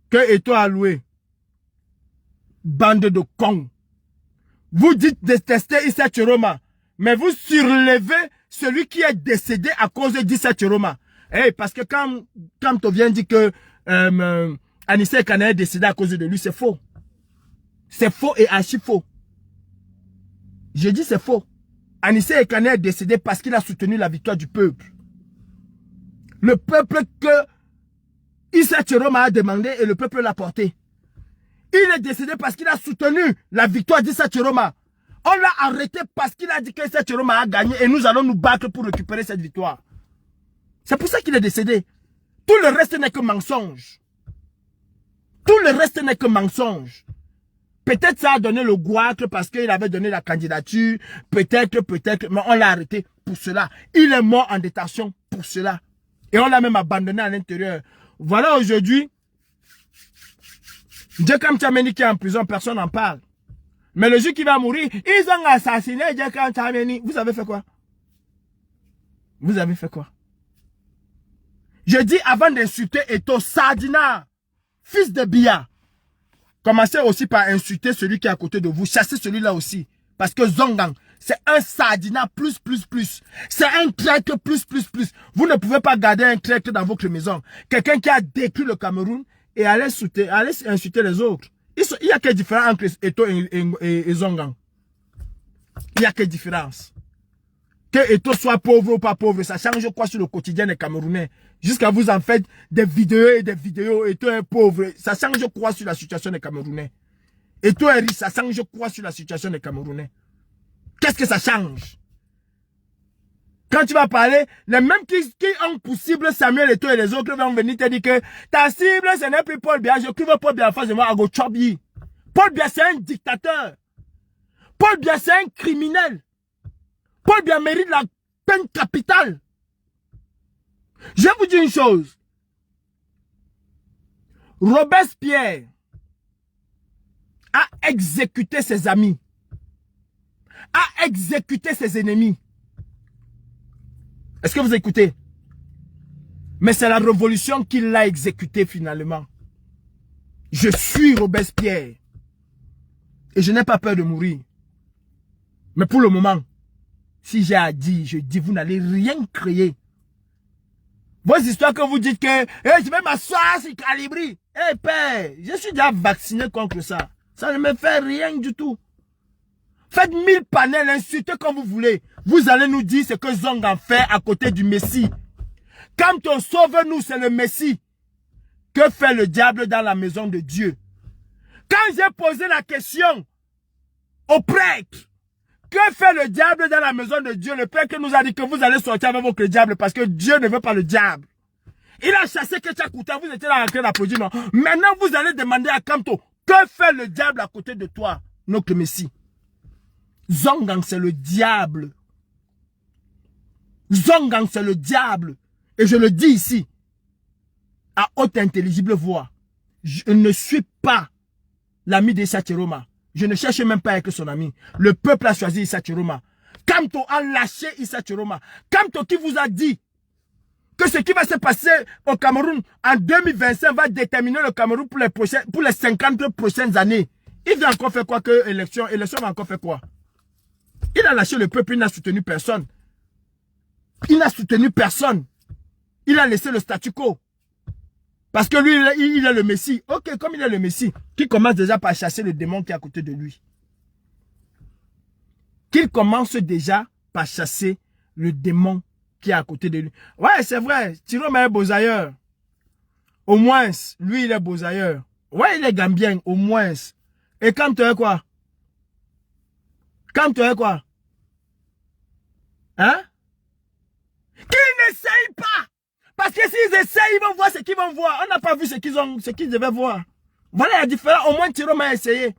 Que toi a loué. Bande de cons. Vous dites détester Issa Chiroma. Mais vous surlevez celui qui est décédé à cause d'Issa Chiroma. Hey, parce que quand on vient dire que Anissé Kane est décédé à cause de lui, c'est faux. C'est faux et archi faux. Je dis c'est faux. Anissé Kane est décédé parce qu'il a soutenu la victoire du peuple. Le peuple que Issa Chiroma a demandé et le peuple l'a porté. Il est décédé parce qu'il a soutenu la victoire d'Issa Chiroma. On l'a arrêté parce qu'il a dit que Issa Chiroma a gagné et nous allons nous battre pour récupérer cette victoire. C'est pour ça qu'il est décédé. Tout le reste n'est que mensonge. Tout le reste n'est que mensonge. Peut-être ça a donné le goitre parce qu'il avait donné la candidature. Peut-être, mais on l'a arrêté pour cela. Il est mort en détention pour cela. Et on l'a même abandonné à l'intérieur. Voilà aujourd'hui, Djekam Tchameni qui est en prison, personne n'en parle. Mais le jour qui va mourir, ils ont assassiné Djekam Tchameni. Vous avez fait quoi? Vous avez fait quoi? Je dis avant d'insulter Eto Sardina, fils de Biya, commencez aussi par insulter celui qui est à côté de vous. Chassez celui-là aussi. Parce que Zongang, c'est un Sardina plus. C'est un traître plus. Vous ne pouvez pas garder un traître dans votre maison. Quelqu'un qui a détruit le Cameroun et aller insulter les autres. Il y a quelle différence entre Eto et Zongang? Il y a quelle différence? Que Eto soit pauvre ou pas pauvre, ça change quoi sur le quotidien des Camerounais? Jusqu'à vous en faites des vidéos et des vidéos. Eto est pauvre, ça change quoi sur la situation des Camerounais? Eto est riche, ça change quoi sur la situation des Camerounais? Qu'est-ce que ça change? Quand tu vas parler, les mêmes qui ont pour cible Samuel Eto et les autres vont venir te dire que ta cible, ce n'est plus Paul Biya. Je trouve Paul Biya en face de moi, à go chop yi. Paul Biya, c'est un dictateur. Paul Biya, c'est un criminel. Paul Biya mérite la peine capitale. Je vais vous dire une chose. Robespierre a exécuté ses amis, a exécuté ses ennemis. Est-ce que vous écoutez? Mais c'est la révolution qui l'a exécuté finalement. Je suis Robespierre. Et je n'ai pas peur de mourir. Mais pour le moment, si j'ai à dire, je dis, vous n'allez rien créer. Vos histoires que vous dites que je vais m'asseoir sur Calibri. Père, je suis déjà vacciné contre ça. Ça ne me fait rien du tout. Faites 1000 panels, insultez comme vous voulez. Vous allez nous dire ce que Zongang fait à côté du Messie. Quand on sauve nous, c'est le Messie. Que fait le diable dans la maison de Dieu? Quand j'ai posé la question au prêtre, que fait le diable dans la maison de Dieu? Le prêtre nous a dit que vous allez sortir avec votre diable parce que Dieu ne veut pas le diable. Il a chassé Ketchakuta, vous étiez là en train d'applaudir, non? Maintenant, vous allez demander à Kamto, que fait le diable à côté de toi, notre Messie? Zongang, c'est le diable. Zongang, c'est le diable. Et je le dis ici, à haute intelligible voix. Je ne suis pas l'ami d'Issa Chiroma. Je ne cherche même pas avec son ami. Le peuple a choisi Issa Chiroma. Kamto a lâché Issa Chiroma. Kamto qui vous a dit que ce qui va se passer au Cameroun en 2025 va déterminer le Cameroun pour les 50 prochaines années. Il vient encore faire quoi que élection? Élection va encore faire quoi? Il a lâché le peuple, il n'a soutenu personne. Il n'a soutenu personne. Il a laissé le statu quo. Parce que lui, il est le Messie. Ok, comme il est le Messie, qui commence déjà par chasser le démon qui est à côté de lui. Qu'il commence déjà par chasser le démon qui est à côté de lui. Ouais, c'est vrai. Tiroma est bosailleur. Au moins, lui, il est bosailleur. Ouais, il est gambien, au moins. Et quand tu es quoi? Quand tu es quoi? Hein? Qu'ils n'essayent pas! Parce que s'ils essayent, ils vont voir ce qu'ils vont voir. On n'a pas vu ce qu'ils devaient voir. Voilà la différence. Au moins, Tiroma a essayé.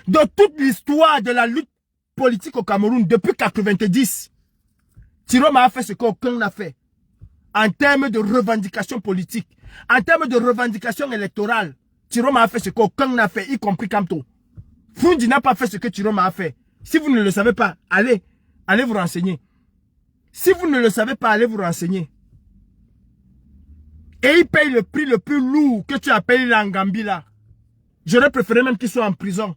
De toute l'histoire de la lutte politique au Cameroun, depuis 90, Tiroma a fait ce qu'aucun n'a fait. En termes de revendication politique, en termes de revendication électorale, Tiroma a fait ce qu'aucun n'a fait, y compris Kamto. Fundi n'a pas fait ce que Tiroma a fait. Si vous ne le savez pas, allez vous renseigner. Si vous ne le savez pas, allez vous renseigner. Et il paye le prix le plus lourd que tu as payé là en Gambie là. J'aurais préféré même qu'il soit en prison.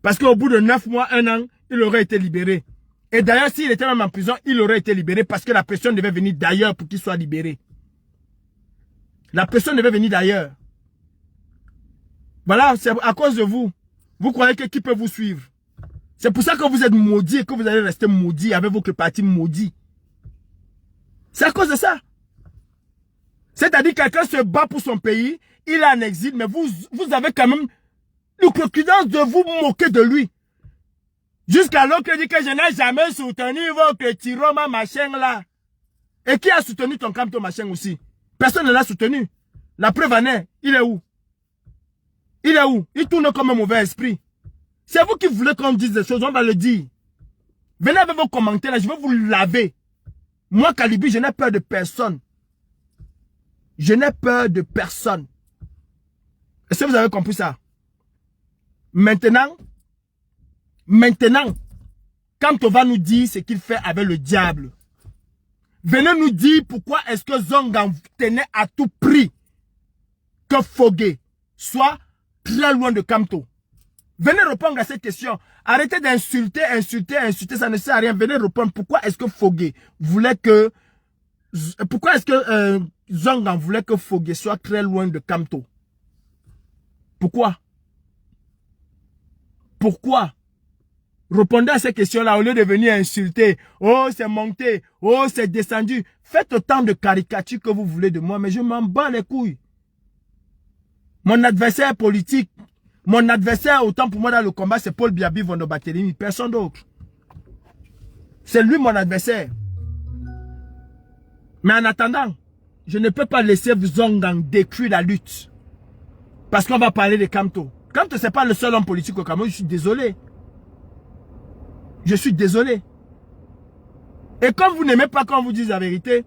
Parce qu'au bout de 9 mois, 1 an, il aurait été libéré. Et d'ailleurs, s'il était même en prison, il aurait été libéré parce que la pression devait venir d'ailleurs pour qu'il soit libéré. La pression devait venir d'ailleurs. Voilà, c'est à cause de vous. Vous croyez que qui peut vous suivre? C'est pour ça que vous êtes maudits et que vous allez rester maudits avec votre parti maudit. C'est à cause de ça. C'est-à-dire que quelqu'un se bat pour son pays, il est en exil, mais vous avez quand même l'occurrence de vous moquer de lui. Jusqu'à l'autre dit que je n'ai jamais soutenu votre Tiroma machin là. Et qui a soutenu ton Kamto machin aussi? Personne ne l'a soutenu. La preuve en est, il est où? Il est où? Il tourne comme un mauvais esprit. C'est vous qui voulez qu'on dise des choses, on va le dire. Venez avec vos commentaires là, je vais vous laver. Moi, Kalibi, je n'ai peur de personne. Je n'ai peur de personne. Est-ce que vous avez compris ça? Maintenant, quand on va nous dire ce qu'il fait avec le diable, venez nous dire pourquoi est-ce que Zongang tenait à tout prix que Fogué soit très loin de Kamto. Venez répondre à cette question. Arrêtez d'insulter, ça ne sert à rien. Venez répondre pourquoi est-ce que Fogué voulait que... Pourquoi est-ce que Zongang voulait que Fogué soit très loin de Kamto? Pourquoi? Pourquoi? Répondez à ces questions-là au lieu de venir insulter. Oh, c'est monté. Oh, c'est descendu. Faites autant de caricatures que vous voulez de moi, mais je m'en bats les couilles. Mon adversaire politique, mon adversaire autant pour moi dans le combat, c'est Paul Biabi Vondobakelimi, personne d'autre. C'est lui mon adversaire. Mais en attendant, je ne peux pas laisser Zongang détruire la lutte. Parce qu'on va parler de Kamto. Kamto, ce n'est pas le seul homme politique au Cameroun, je suis désolé. Je suis désolé. Et comme vous n'aimez pas qu'on vous dise la vérité,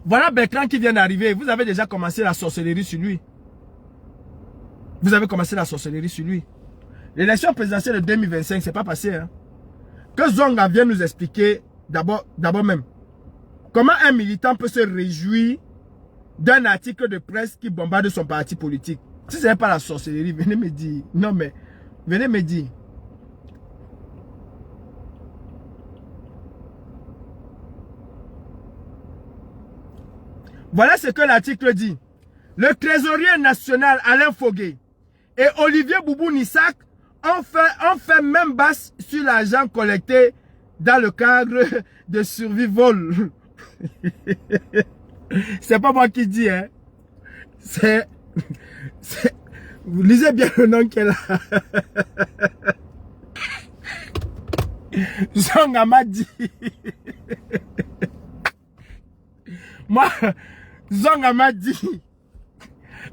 voilà Bertrand qui vient d'arriver. Vous avez déjà commencé la sorcellerie sur lui. Vous avez commencé la sorcellerie sur lui. L'élection présidentielle de 2025, c'est pas passé. Hein. Que Zonga vienne nous expliquer, d'abord même, comment un militant peut se réjouir d'un article de presse qui bombarde son parti politique. Si ce n'est pas la sorcellerie, venez me dire. Non mais, venez me dire. Voilà ce que l'article dit. Le trésorier national Alain Fogué et Olivier Boubou Nissak ont fait même basse sur l'argent collecté dans le cadre de survie vol. C'est pas moi qui dis, hein. Vous lisez bien le nom qu'elle a. Zonga m'a dit. Moi, Zonga m'a dit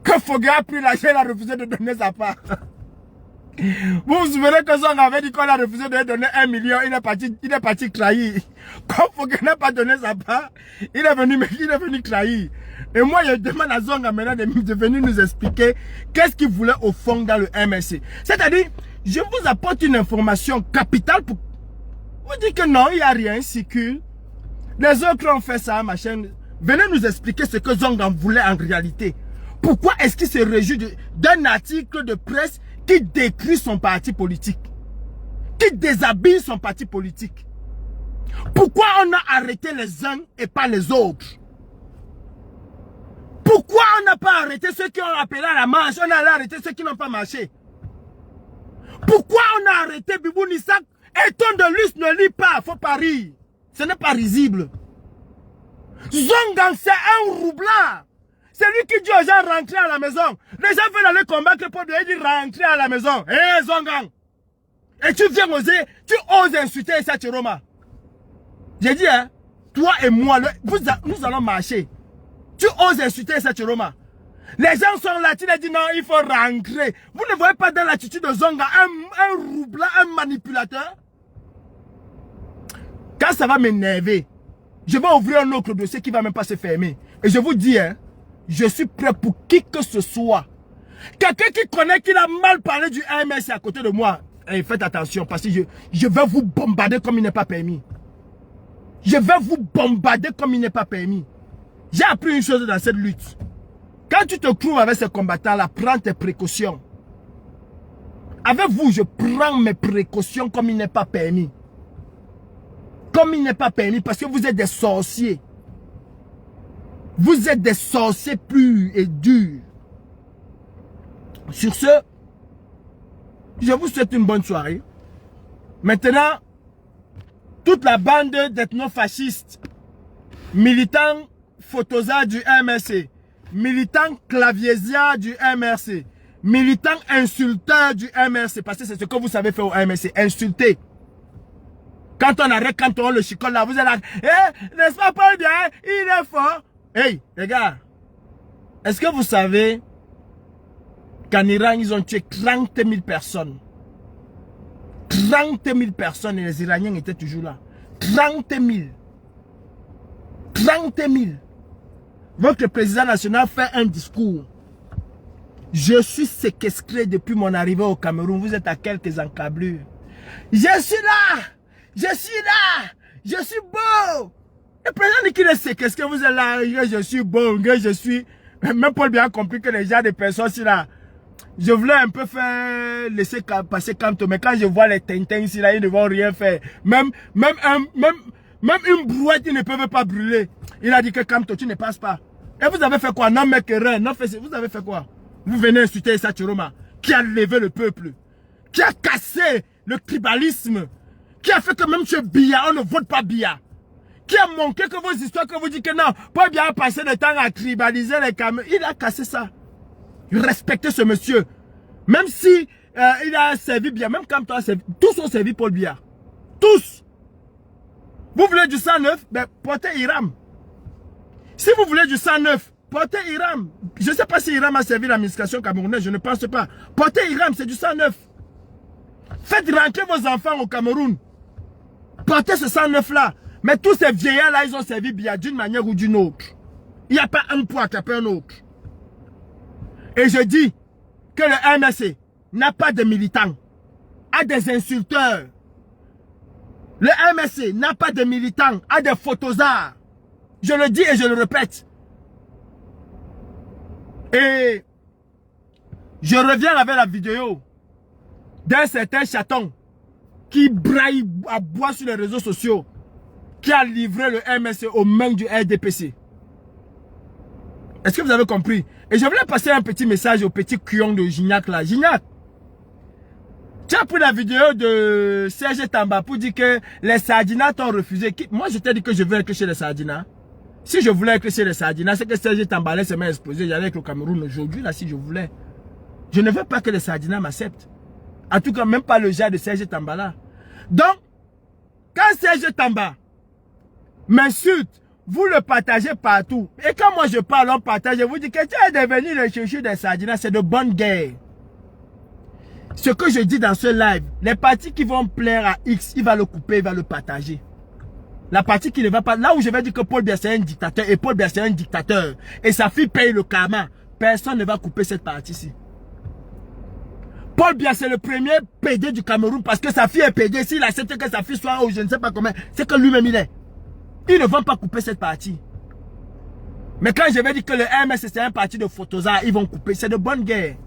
que Fogué a pris l'argent et a refusé de donner sa part. Vous vous souvenez que Zonga avait dit qu'on a refusé de donner 1 million, il est parti trahir. Comme Fogué n'a pas donné sa part, il est venu trahir. Et moi, je demande à Zonga maintenant de venir nous expliquer qu'est-ce qu'il voulait au fond dans le MSC. C'est-à-dire, je vous apporte une information capitale pour vous dire que non, il n'y a rien, circule. Les autres ont fait ça, machin. Venez nous expliquer ce que Zonga voulait en réalité. Pourquoi est-ce qu'il se réjouit d'un article de presse qui décrit son parti politique, qui déshabille son parti politique? Pourquoi on a arrêté les uns et pas les autres? Pourquoi on n'a pas arrêté ceux qui ont appelé à la marche? On a arrêté ceux qui n'ont pas marché. Pourquoi on a arrêté Bibou Nissak? Et ton de luxe ne lit pas, faut pas rire. Ce n'est pas risible. Zongang, c'est un roublard. C'est lui qui dit aux gens rentrer à la maison. Les gens veulent aller combattre pour lui dire rentrer à la maison. Hé Zongang. Et tu viens oser, tu oses insulter Issa Chiroma. J'ai dit, hein, toi et moi, nous allons marcher. Tu oses insulter Issa Chiroma. Les gens sont là, tu leur dis non, il faut rentrer. Vous ne voyez pas dans l'attitude de Zonga un roublard, un manipulateur? Quand ça va m'énerver, je vais ouvrir un autre dossier qui ne va même pas se fermer. Et je vous dis, hein, je suis prêt pour qui que ce soit. Quelqu'un qui connaît, qui a mal parlé du AMS à côté de moi. Et faites attention parce que je vais vous bombarder comme il n'est pas permis. Je vais vous bombarder comme il n'est pas permis. J'ai appris une chose dans cette lutte. Quand tu te trouves avec ces combattants-là, prends tes précautions. Avec vous, je prends mes précautions comme il n'est pas permis. Comme il n'est pas permis parce que vous êtes des sorciers. Vous êtes des sorciers purs et durs. Sur ce, je vous souhaite une bonne soirée. Maintenant, toute la bande d'ethno-fascistes, militants Photosa du MRC, militants Claviesia du MRC, militants insulteurs du MRC, parce que c'est ce que vous savez faire au MRC, insulter. Quand on arrête, quand on le chicole là, vous êtes là, eh, n'est-ce pas Paul bien, il est fort. Hey, les gars, est-ce que vous savez qu'en Iran, ils ont tué 30 000 personnes? 30 000 personnes et les Iraniens étaient toujours là. 30 000. 30 000. Votre président national fait un discours. Je suis séquestré depuis mon arrivée au Cameroun. Vous êtes à quelques encablures. Je suis là. Je suis là. Je suis beau. Le président dit qu'il est séquestré. Vous êtes là. Je suis beau. Je suis... Même Paul bien compris que les gens des personnes ici là. Je voulais un peu faire laisser passer Kamto, mais quand je vois les Tintins ici là, ils ne vont rien faire. Même une brouette, ils ne peuvent pas brûler. Il a dit que Kamto, tu ne passes pas. Et vous avez fait quoi? Non, mec, rien. Non, vous avez fait quoi? Vous venez insulter Issa Chiroma, qui a levé le peuple, qui a cassé le tribalisme, qui a fait que même chez Biya, on ne vote pas Biya, qui a manqué que vos histoires, que vous dites que non, pas bien passer le temps à tribaliser les Camerounais. Il a cassé ça. Respectez ce monsieur. Même si il a servi bien, même quand toi, tous ont servi Paul Biya. Tous. Vous voulez du sang neuf? Ben, portez Hiram. Si vous voulez du sang neuf, portez Hiram. Je ne sais pas si Hiram a servi l'administration camerounaise, je ne pense pas. Portez Hiram, c'est du sang neuf. Faites rentrer vos enfants au Cameroun. Portez ce sang neuf là. Mais tous ces vieillards là, ils ont servi Biya d'une manière ou d'une autre. Il n'y a pas un pour attraper un autre. Et je dis que le MRC n'a pas de militants, a des insulteurs. Le MRC n'a pas de militants, a des photosards. Je le dis et je le répète. Et je reviens avec la vidéo d'un certain chaton qui braille à bois sur les réseaux sociaux, qui a livré le MRC aux mains du RDPC. Est-ce que vous avez compris? Et je voulais passer un petit message au petit cuyon de Gignac là. Gignac, tu as pris la vidéo de Serge Tamba pour dire que les Sardinas t'ont refusé. Moi, je t'ai dit que je veux être chez les Sardinas. Si je voulais être chez les Sardinas, c'est que Serge Tamba allait se mettre explosé. J'allais avec le Cameroun aujourd'hui, là, si je voulais. Je ne veux pas que les Sardinas m'acceptent. En tout cas, même pas le genre de Serge Tamba là. Donc, quand Serge Tamba m'insulte, vous le partagez partout. Et quand moi je parle, on partage. Je vous dis que tu es devenu le chercheur des Sardinas, c'est de bonne guerre. Ce que je dis dans ce live, les parties qui vont plaire à X, il va le couper, il va le partager. La partie qui ne va pas, là où je vais dire que Paul Biya c'est un dictateur, et Paul Biya c'est un dictateur, et sa fille paye le karma, personne ne va couper cette partie-ci. Paul Biya c'est le premier PD du Cameroun parce que sa fille est PD. S'il accepte que sa fille soit ou je ne sais pas comment, c'est que lui-même il est. Ils ne vont pas couper cette partie. Mais quand je vais dire que le MS c'est un parti de Photosa, ils vont couper. C'est de bonne guerre.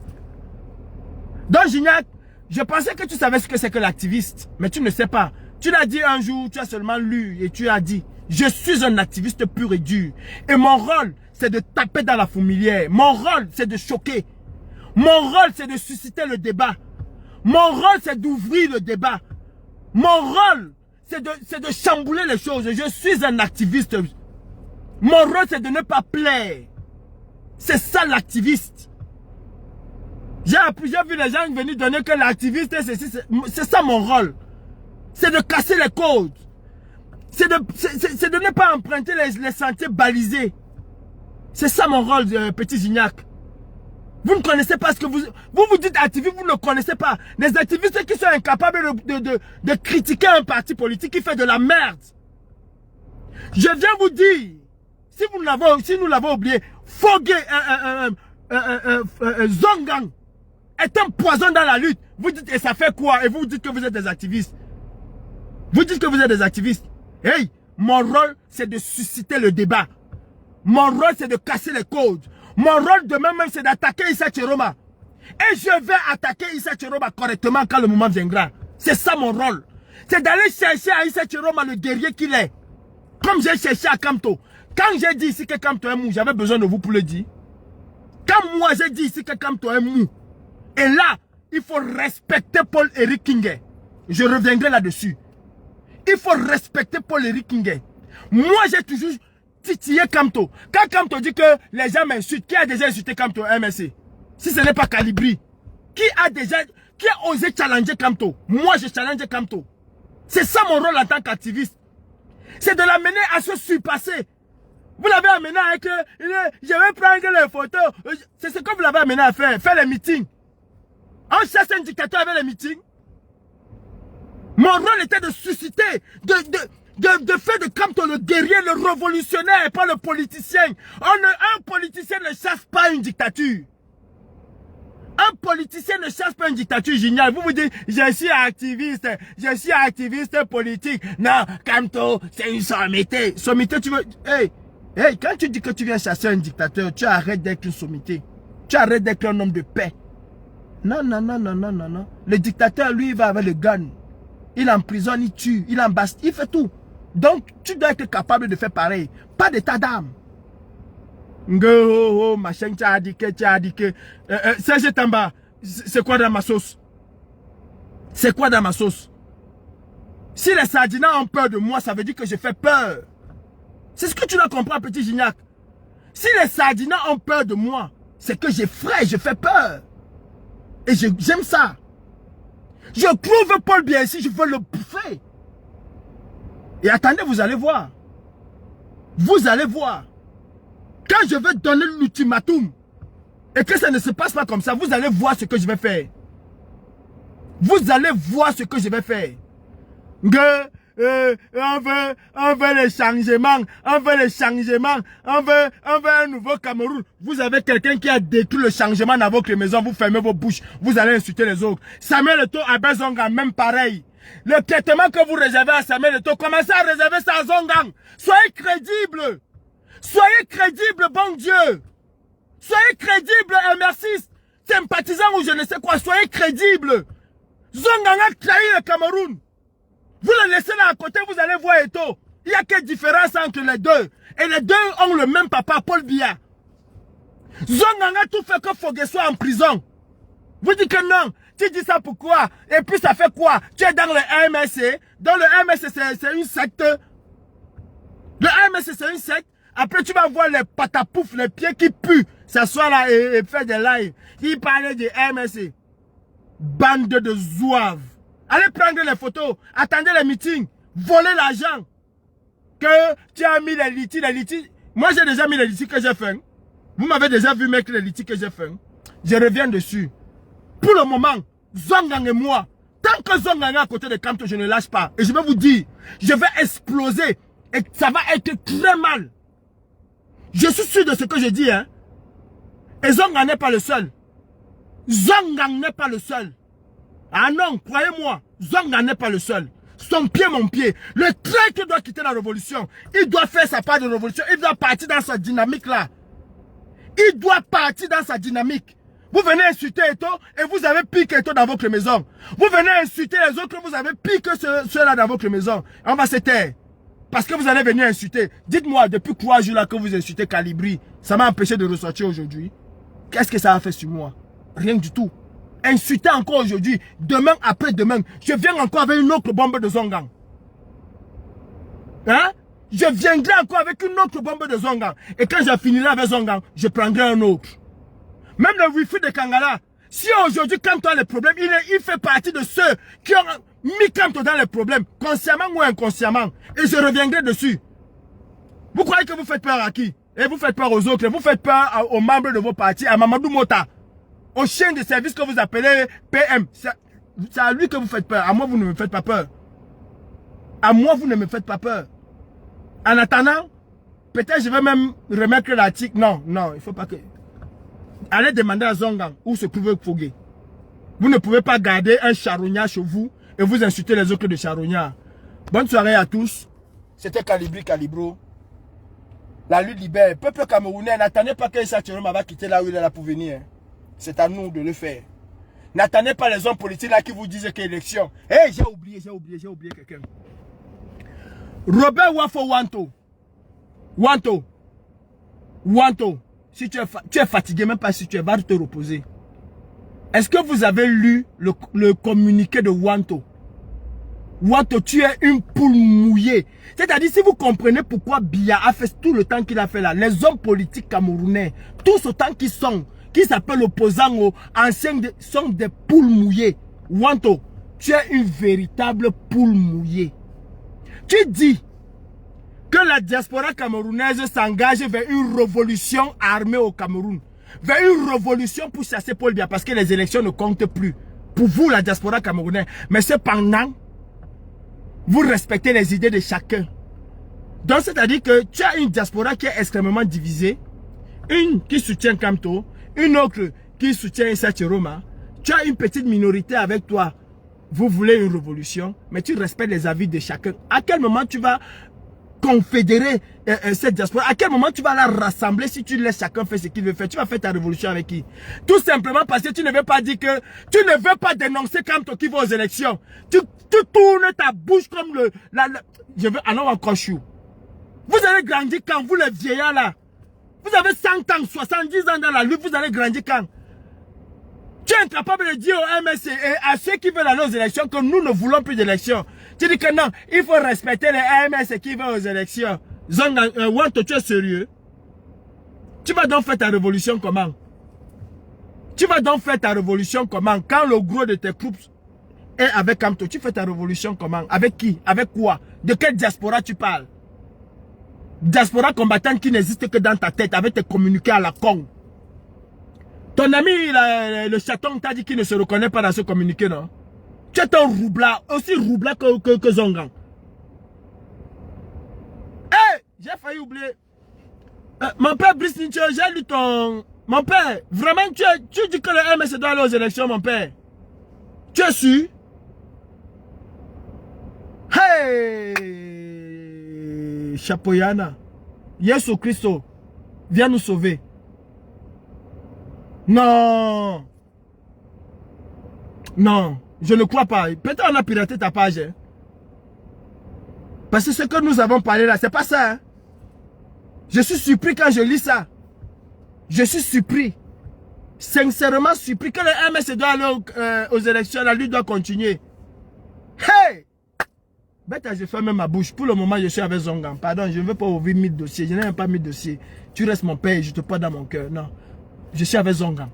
Donc Gignac, je pensais que tu savais ce que c'est que l'activiste. Mais tu ne sais pas. Tu l'as dit un jour, tu as seulement lu et tu as dit, je suis un activiste pur et dur. Et mon rôle, c'est de taper dans la fourmilière. Mon rôle, c'est de choquer. Mon rôle, c'est de susciter le débat. Mon rôle, c'est d'ouvrir le débat. Mon rôle, c'est de chambouler les choses. Je suis un activiste. Mon rôle, c'est de ne pas plaire. C'est ça l'activiste. J'ai vu les gens venir donner que l'activiste, c'est ça mon rôle. C'est de casser les codes. C'est de ne pas emprunter les sentiers balisés. C'est ça mon rôle, petit Gignac. Vous ne connaissez pas ce que vous dites activiste, vous ne connaissez pas. Les activistes qui sont incapables de critiquer un parti politique qui fait de la merde. Je viens vous dire, si nous l'avons oublié, Fogé, Zongang est un poison dans la lutte. Vous dites, et ça fait quoi? Et vous dites que vous êtes des activistes. Vous dites que vous êtes des activistes. Hey, mon rôle, c'est de susciter le débat. Mon rôle, c'est de casser les codes. Mon rôle demain même, c'est d'attaquer Issa Tchiroma. Et je vais attaquer Issa Tchiroma correctement quand le moment viendra. C'est ça mon rôle. C'est d'aller chercher à Issa Tchiroma le guerrier qu'il est. Comme j'ai cherché à Kamto. Quand j'ai dit ici que Kamto est mou, j'avais besoin de vous pour le dire. Quand moi j'ai dit ici que Kamto est mou. Et là, il faut respecter Paul-Éric Kingé. Je reviendrai là-dessus. Il faut respecter Paul-Éric Kingé. Moi, j'ai toujours titillé Kamto. Quand Kamto dit que les gens m'insultent, qui a déjà insulté Kamto MSC? Si ce n'est pas Calibri. Qui a osé challenger Kamto? Moi, je challenge Kamto. C'est ça mon rôle en tant qu'activiste. C'est de l'amener à se surpasser. Vous l'avez amené avec je vais prendre les photos. C'est ce que vous l'avez amené à faire. Faire les meetings. On chasse un dictateur avec les meetings. Mon rôle était de susciter, de faire de Kamto le guerrier, le révolutionnaire, pas le politicien. Un politicien ne chasse pas une dictature. Un politicien ne chasse pas une dictature géniale. Vous vous dites, je suis activiste politique. Non, Kamto, c'est une sommité. Sommité, tu veux... Hey, quand tu dis que tu viens chasser un dictateur, tu arrêtes d'être une sommité. Tu arrêtes d'être un homme de paix. Non. Le dictateur, lui, il va avec le gun. Il emprisonne, il tue, il embaste, il fait tout. Donc, tu dois être capable de faire pareil. Pas d'état d'âme. Machin, tu as dit que. Serge Tamba, c'est quoi dans ma sauce? C'est quoi dans ma sauce? Si les Sardinats ont peur de moi, ça veut dire que je fais peur. C'est ce que tu dois comprendre, petit Gignac. Si les Sardinats ont peur de moi, c'est que j'effraie, je fais peur. Et j'aime ça. Je trouve Paul Bielsi, je veux le bouffer. Et attendez, vous allez voir. Vous allez voir. Quand je vais donner l'ultimatum, et que ça ne se passe pas comme ça, vous allez voir ce que je vais faire. Vous allez voir ce que je vais faire. On veut les changements, on veut un nouveau Cameroun. Vous avez quelqu'un qui a détruit le changement dans votre maison, vous fermez vos bouches, vous allez insulter les autres. Samuel Eto'o à Zongang, même pareil. Le traitement que vous réservez à Samuel Eto'o, commencez à réserver ça à Zongang. Soyez crédible. Soyez crédible, bon Dieu. Soyez crédible, MR6, sympathisant ou je ne sais quoi, soyez crédible. Zongang a trahi le Cameroun. Vous le laissez là à côté, vous allez voir Eto'o. Il n'y a quelle différence entre les deux. Et les deux ont le même papa, Paul Biya. Zongang a tout fait que Fogé soit en prison. Vous dites que non. Tu dis ça pourquoi? Et puis ça fait quoi? Tu es dans le MSC. Dans le MSC, c'est une secte. Le MSC, c'est une secte. Après, tu vas voir les patapouf, les pieds qui puent. S'asseoir là et faire des lives. Il parlait du MSC. Bande de zouaves. Allez prendre les photos. Attendez les meetings. Voler l'argent. Que tu as mis les litiges. Moi, j'ai déjà mis les litiges que j'ai fait. Vous m'avez déjà vu mettre les litiges que j'ai fait. Je reviens dessus. Pour le moment, Zongang et moi, tant que Zongang est à côté de Kamto, je ne lâche pas. Et je vais vous dire, je vais exploser. Et ça va être très mal. Je suis sûr de ce que je dis. Hein. Et Zongang n'est pas le seul. Zongang n'est pas le seul. Ah non, croyez-moi, Zongang n'est pas le seul. Son pied, mon pied. Le traître doit quitter la révolution. Il doit faire sa part de révolution. Il doit partir dans sa dynamique là. Il doit partir dans sa dynamique. Vous venez insulter Eto'o et vous avez piqué Eto'o dans votre maison. Vous venez insulter les autres, vous avez piqué ceux-là dans votre maison. On va se taire. Parce que vous allez venir insulter. Dites-moi, depuis 3 jours là que vous insultez Calibri, ça m'a empêché de ressortir aujourd'hui. Qu'est-ce que ça a fait sur moi? Rien du tout. Insulter encore aujourd'hui, demain après-demain, je viens encore avec une autre bombe de Zongang. Hein? Je viendrai encore avec une autre bombe de Zongang. Et quand je finirai avec Zongang, je prendrai un autre. Même le wifi de Kangala, si aujourd'hui Kamto a les problèmes, il fait partie de ceux qui ont mis Kamto dans les problèmes, consciemment ou inconsciemment. Et je reviendrai dessus. Vous croyez que vous faites peur à qui? Et vous faites peur aux autres. Vous faites peur aux membres de vos partis, à Mamadou Mota, au chien de service que vous appelez PM. C'est à lui que vous faites peur. À moi, vous ne me faites pas peur. À moi, vous ne me faites pas peur. En attendant, peut-être je vais même remettre l'article. Non, non, il ne faut pas que... Allez demander à Zongang où se trouve Fogué. Vous ne pouvez pas garder un charognard chez vous et vous insulter les autres de charognard. Bonne soirée à tous. C'était Calibri Calibro. La lutte libère. Peuple camerounais, n'attendez pas que Issa Tchiroma va quitter là où il est là pour venir. C'est à nous de le faire. N'attendez pas les hommes politiques là qui vous disent qu'il y a élection. Hé, j'ai oublié quelqu'un. Robert Wafo Wanto. Si tu es fatigué, même pas si tu es, va te reposer. Est-ce que vous avez lu le communiqué de Wanto? Wanto, tu es une poule mouillée. C'est-à-dire, si vous comprenez pourquoi Biya a fait tout le temps qu'il a fait là, les hommes politiques camerounais, tous autant qui s'appellent opposants aux anciens, sont des poules mouillées. Wanto, tu es une véritable poule mouillée. Tu dis que la diaspora camerounaise s'engage vers une révolution armée au Cameroun. Vers une révolution pour chasser Paul Biya parce que les élections ne comptent plus. Pour vous, la diaspora camerounaise. Mais cependant, vous respectez les idées de chacun. Donc, c'est-à-dire que tu as une diaspora qui est extrêmement divisée. Une qui soutient Kamto, une autre qui soutient Issa Tchiroma. Tu as une petite minorité avec toi. Vous voulez une révolution, mais tu respectes les avis de chacun. À quel moment tu vas confédérer cette diaspora? À quel moment tu vas la rassembler si tu laisses chacun faire ce qu'il veut faire? Tu vas faire ta révolution avec qui? Tout simplement parce que tu ne veux pas dire que... Tu ne veux pas dénoncer Kamto qui va aux élections. Tu tournes ta bouche comme je veux... Alors encore chou. Vous allez grandir quand? Vous les vieillards là. Vous avez 100 ans, 70 ans dans la lutte. Vous allez grandir quand? Tu es incapable de dire au MSC et à ceux qui veulent aller aux élections que nous ne voulons plus d'élections. Tu dis que non, il faut respecter les MSC qui veulent aux élections. Wanto, tu es sérieux? Tu vas donc faire ta révolution comment? Tu vas donc faire ta révolution comment? Quand le gros de tes troupes est avec Kamto, tu fais ta révolution comment? Avec qui? Avec quoi? De quelle diaspora tu parles? Diaspora combattante qui n'existe que dans ta tête avec tes communiqués à la con. Ton ami, le chaton, t'a dit qu'il ne se reconnaît pas dans ce communiqué, non? Tu es un roublard, aussi roublard que Zongang. Hé, j'ai failli oublier. Mon père Brice Nietzsche, j'ai lu ton... Mon père, vraiment, tu dis que le MS doit aller aux élections, mon père. Tu es sûr? Hey! Chapoyana. Yesu Christo, viens nous sauver. Non. Non, je ne crois pas. Peut-être on a piraté ta page. Hein? Parce que ce que nous avons parlé là, c'est pas ça. Hein? Je suis surpris quand je lis ça. Je suis surpris. Sincèrement surpris que le MS doit aller aux élections. La lutte doit continuer. Hey! Bête, je ferme ma bouche. Pour le moment, je suis avec Zongang. Pardon, je ne veux pas ouvrir 1000 dossiers. Je n'ai même pas 1000 dossiers. Tu restes mon père et je te porte dans mon cœur. Non. Je suis avec Zongang.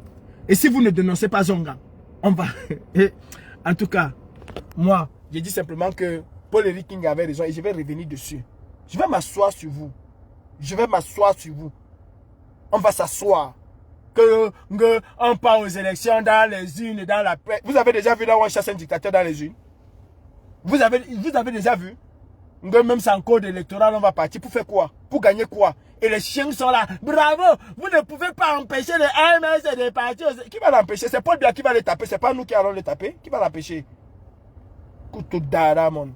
Et si vous ne dénoncez pas Zongang, on va... En tout cas, moi, j'ai dit simplement que Paul-Éric King avait raison et je vais revenir dessus. Je vais m'asseoir sur vous. Je vais m'asseoir sur vous. On va s'asseoir. On part aux élections dans les unes, dans la presse. Vous avez déjà vu là où on chasse un dictateur dans les unes? Vous avez déjà vu? Même sans code électoral, on va partir. Pour faire quoi? Pour gagner quoi? Et les chiens sont là. Bravo! Vous ne pouvez pas empêcher les AMS de partir. Qui va l'empêcher? C'est Paul Biya qui va les taper. C'est pas nous qui allons les taper. Qui va l'empêcher? Couteau d'ara, mon.